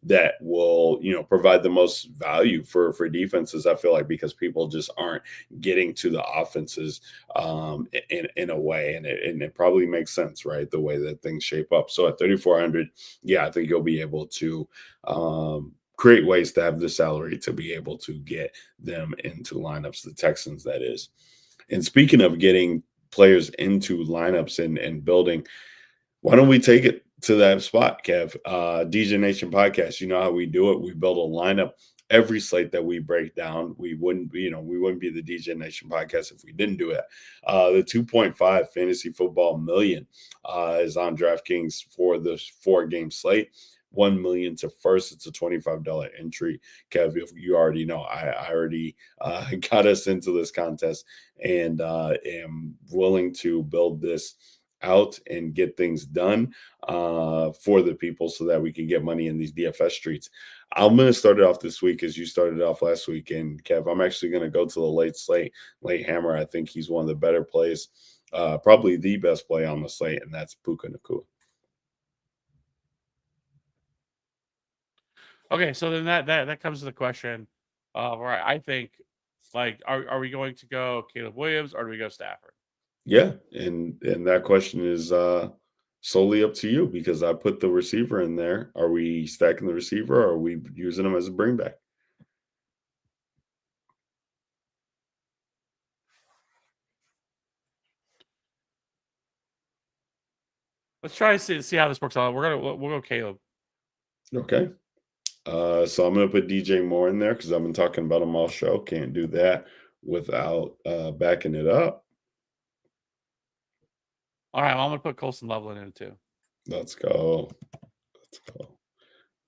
That will provide the most value for defenses. I feel like because people just aren't getting to the offenses in a way, and it probably makes sense, right? The way that things shape up. So at 3,400, yeah, I think you'll be able to create ways to have the salary to be able to get them into lineups. The Texans, that is. And speaking of getting players into lineups and building, why don't we take it to that spot, Kev? DJ Nation podcast. You know how we do it. We build a lineup every slate that we break down. We wouldn't be the DJ Nation podcast if we didn't do it. The 2.5 fantasy football million is on DraftKings for the 4-game slate. 1 million to first. It's a $25 entry. Kev, if you already know, I already got us into this contest and am willing to build this out and get things done for the people so that we can get money in these DFS streets. I'm going to start it off this week as you started off last week. And Kev, I'm actually going to go to the late slate, late hammer. I think he's one of the better plays, probably the best play on the slate, and that's Puka Nacua. Okay, so then that comes to the question where I think, like, are we going to go Caleb Williams or do we go Stafford? Yeah, and that question is solely up to you because I put the receiver in there. Are we stacking the receiver or are we using him as a bring back? Let's try to see how this works out. We'll go Caleb. Okay. So I'm going to put DJ Moore in there because I've been talking about him all show. Can't do that without backing it up. All right, well, I'm going to put Colson Loveland in too. Let's go.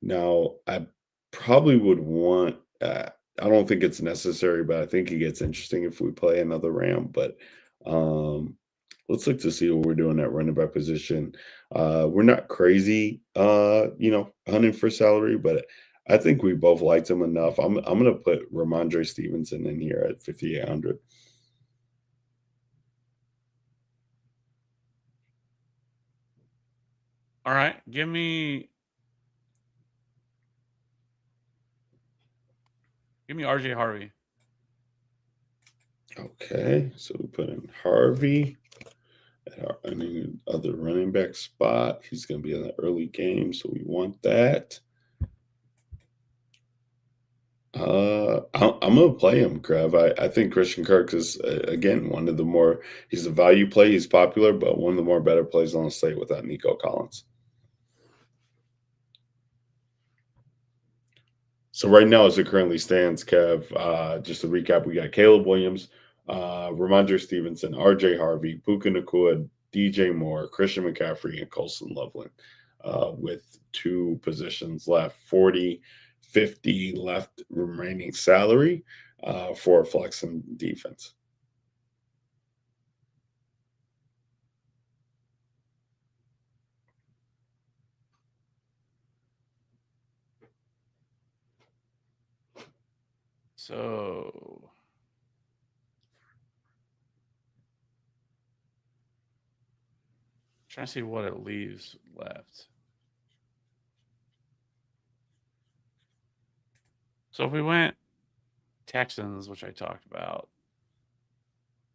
Now, I probably would want, I don't think it's necessary, but I think it gets interesting if we play another Ram. But let's look to see what we're doing at running back position. We're not crazy, hunting for salary, but I think we both liked him enough. I'm going to put Ramondre Stevenson in here at 5,800. All right, give me RJ Harvey. Okay, so we put in Harvey at our other running back spot. He's going to be in the early game, so we want that. I'm going to play him, Krev. I think Christian Kirk is, again, one of the more, he's a value play. He's popular, but one of the more better plays on the slate without Nico Collins. So right now, as it currently stands, Kev, just to recap, we got Caleb Williams, Ramondre Stevenson, RJ Harvey, Puka Nacua, DJ Moore, Christian McCaffrey, and Colson Loveland with 2 positions left, 40, 50 left remaining salary for flex and defense. So trying to see what it leaves left. So if we went Texans, which I talked about,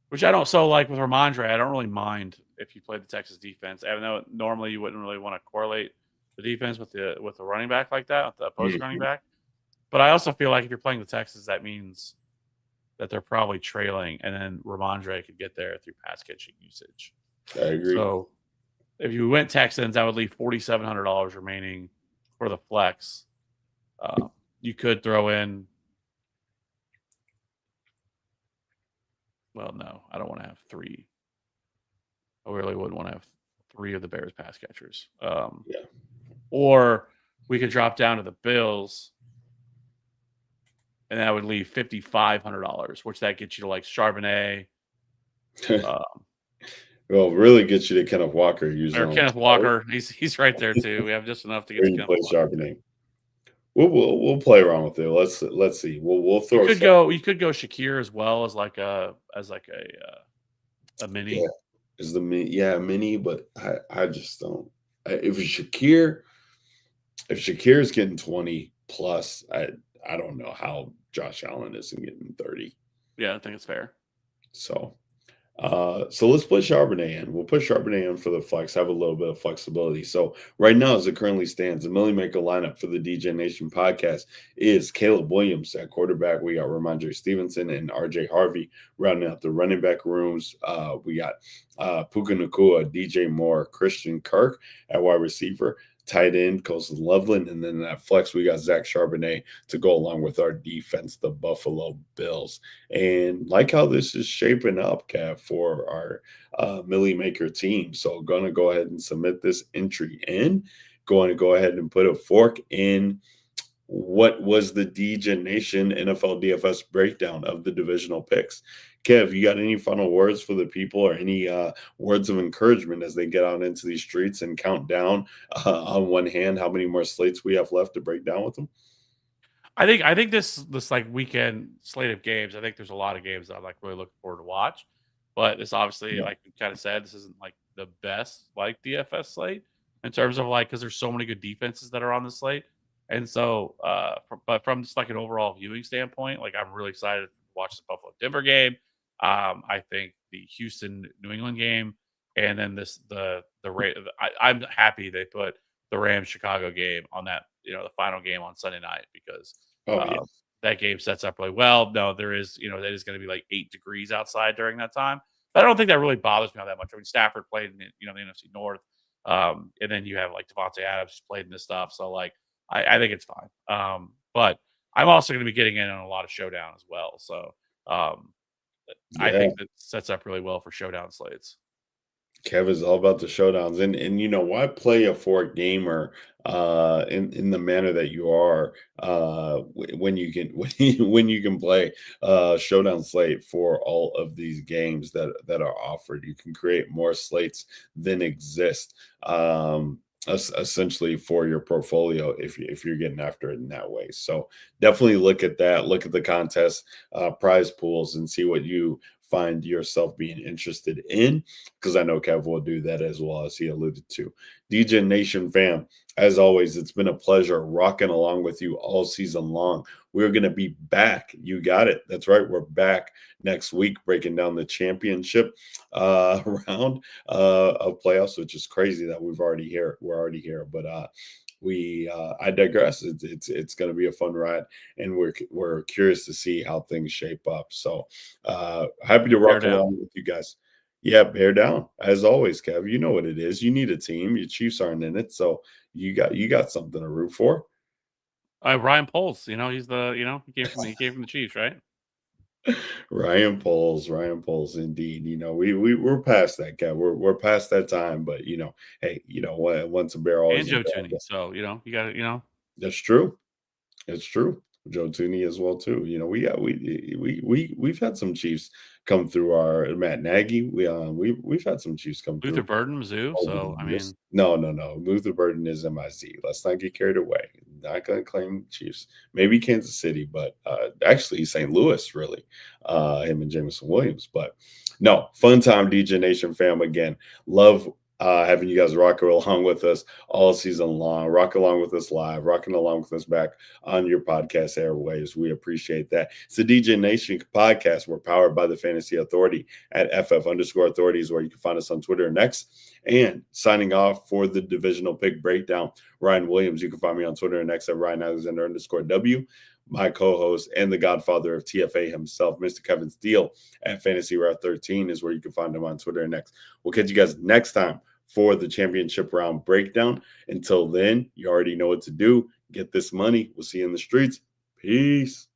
which I don't so like with Ramondre, I don't really mind if you play the Texas defense. I know normally you wouldn't really want to correlate the defense with the running back like that, with the opposing running Mhm. back. But I also feel like if you're playing the Texans, that means that they're probably trailing, and then Ramondre could get there through pass catching usage. I agree. So if you went Texans, I would leave $4,700 remaining for the flex. You could throw in. Well, no, I don't want to have three. I really wouldn't want to have three of the Bears pass catchers. Yeah. Or we could drop down to the Bills, and that would leave $5,500, which that gets you to like Charbonnet, um, Well, really gets you to Kenneth Walker using or on Kenneth Tyler, Walker. He's right there too. We have just enough to get or to you Kenneth play Walker. Charbonnet. We'll play around with it. Let's see. We'll You throw could some. go. You could go Shakir as well as like a Yeah, mini. is the mini? Yeah, mini, but I just don't. If Shakir, if Shakir is getting 20 plus, I don't know how Josh Allen isn't getting 30. Yeah, I think it's fair. So so let's put Charbonnet in. We'll put Charbonnet in for the flex, have a little bit of flexibility. So right now, as it currently stands, the Millie Maker lineup for the DJ Nation podcast is Caleb Williams at quarterback. We got Ramondre Stevenson and RJ Harvey rounding out the running back rooms. We got Puka Nakua, DJ Moore, Christian Kirk at wide receiver. Tight end, Colson Loveland, and then at flex, we got Zach Charbonnet to go along with our defense, the Buffalo Bills. And like how this is shaping up, Cav, for our Millie Maker team. So going to go ahead and submit this entry in. Going to go ahead and put a fork in what was the DJ Nation NFL DFS breakdown of the divisional picks. Kev, you got any final words for the people or any words of encouragement as they get out into these streets and count down on one hand how many more slates we have left to break down with them? I think this like weekend slate of games. I think there's a lot of games that I'm like really looking forward to watch. But this obviously, Yeah. like we kind of said, this isn't like the best like DFS slate in terms of like because there's so many good defenses that are on the slate. And so, but from just like an overall viewing standpoint, like I'm really excited to watch the Buffalo Denver game. I think the Houston New England game, and then I'm happy they put the Rams Chicago game on that, the final game on Sunday night because Oh, yeah. um, that game sets up really well. No, there is, that is going to be like 8 degrees outside during that time. But I don't think that really bothers me all that much. I mean, Stafford played in the NFC North, and then you have like Devontae Adams played in this stuff. So like, I think it's fine. But I'm also going to be getting in on a lot of showdown as well. So um, I Yeah. think that sets up really well for showdown slates. Kev is all about the showdowns, and why play a fork gamer in the manner that you are when you can when you can play showdown slate for all of these games that are offered. You can create more slates than exist. Essentially for your portfolio if you're getting after it in that way. So definitely look at that, look at the contest prize pools and see what you find yourself being interested in, because I know Kev will do that as well, as he alluded to. DJ Nation fam, as always, it's been a pleasure rocking along with you all season long. We're going to be back. You got it. That's right. We're back next week breaking down the championship round of playoffs, which is crazy that we're already here. But I digress. It's going to be a fun ride, and we're curious to see how things shape up. So happy to Bear rock down. along with you guys. Yeah, bear down as always, Kev. You know what it is. You need a team. Your Chiefs aren't in it, so you got something to root for. Ryan Poles, he's he came from the Chiefs, right? Ryan Poles, indeed. We're past that, Kev. We're past that time, but hey, once a bear, And always a Joe bear. Tooney. So you got to. That's true. It's true. Joe Tooney as well too. We've had some Chiefs come through our Matt Nagy. We've had some Chiefs come Luther through Burden, Mizzou. over So the I years. mean, No. Move the burden is MIZ. Let's not get carried away. Not gonna claim Chiefs. Maybe Kansas City, but actually St. Louis, really. Him and Jameson Williams. But no, fun time, DJ Nation fam. Again, love having you guys rock along with us all season long, rock along with us live, rocking along with us back on your podcast airwaves. We appreciate that. It's the DJ Nation podcast. We're powered by the Fantasy Authority at FF_authority is where you can find us on Twitter and X. And signing off for the divisional pick breakdown, Ryan Williams. You can find me on Twitter and X at Ryan Alexander_W. My co-host and the godfather of TFA himself, Mr. Kevin Steele at Fantasy Route 13 is where you can find him on Twitter and X. We'll catch you guys next time for the championship round breakdown. Until then, you already know what to do. Get this money. We'll see you in the streets. Peace.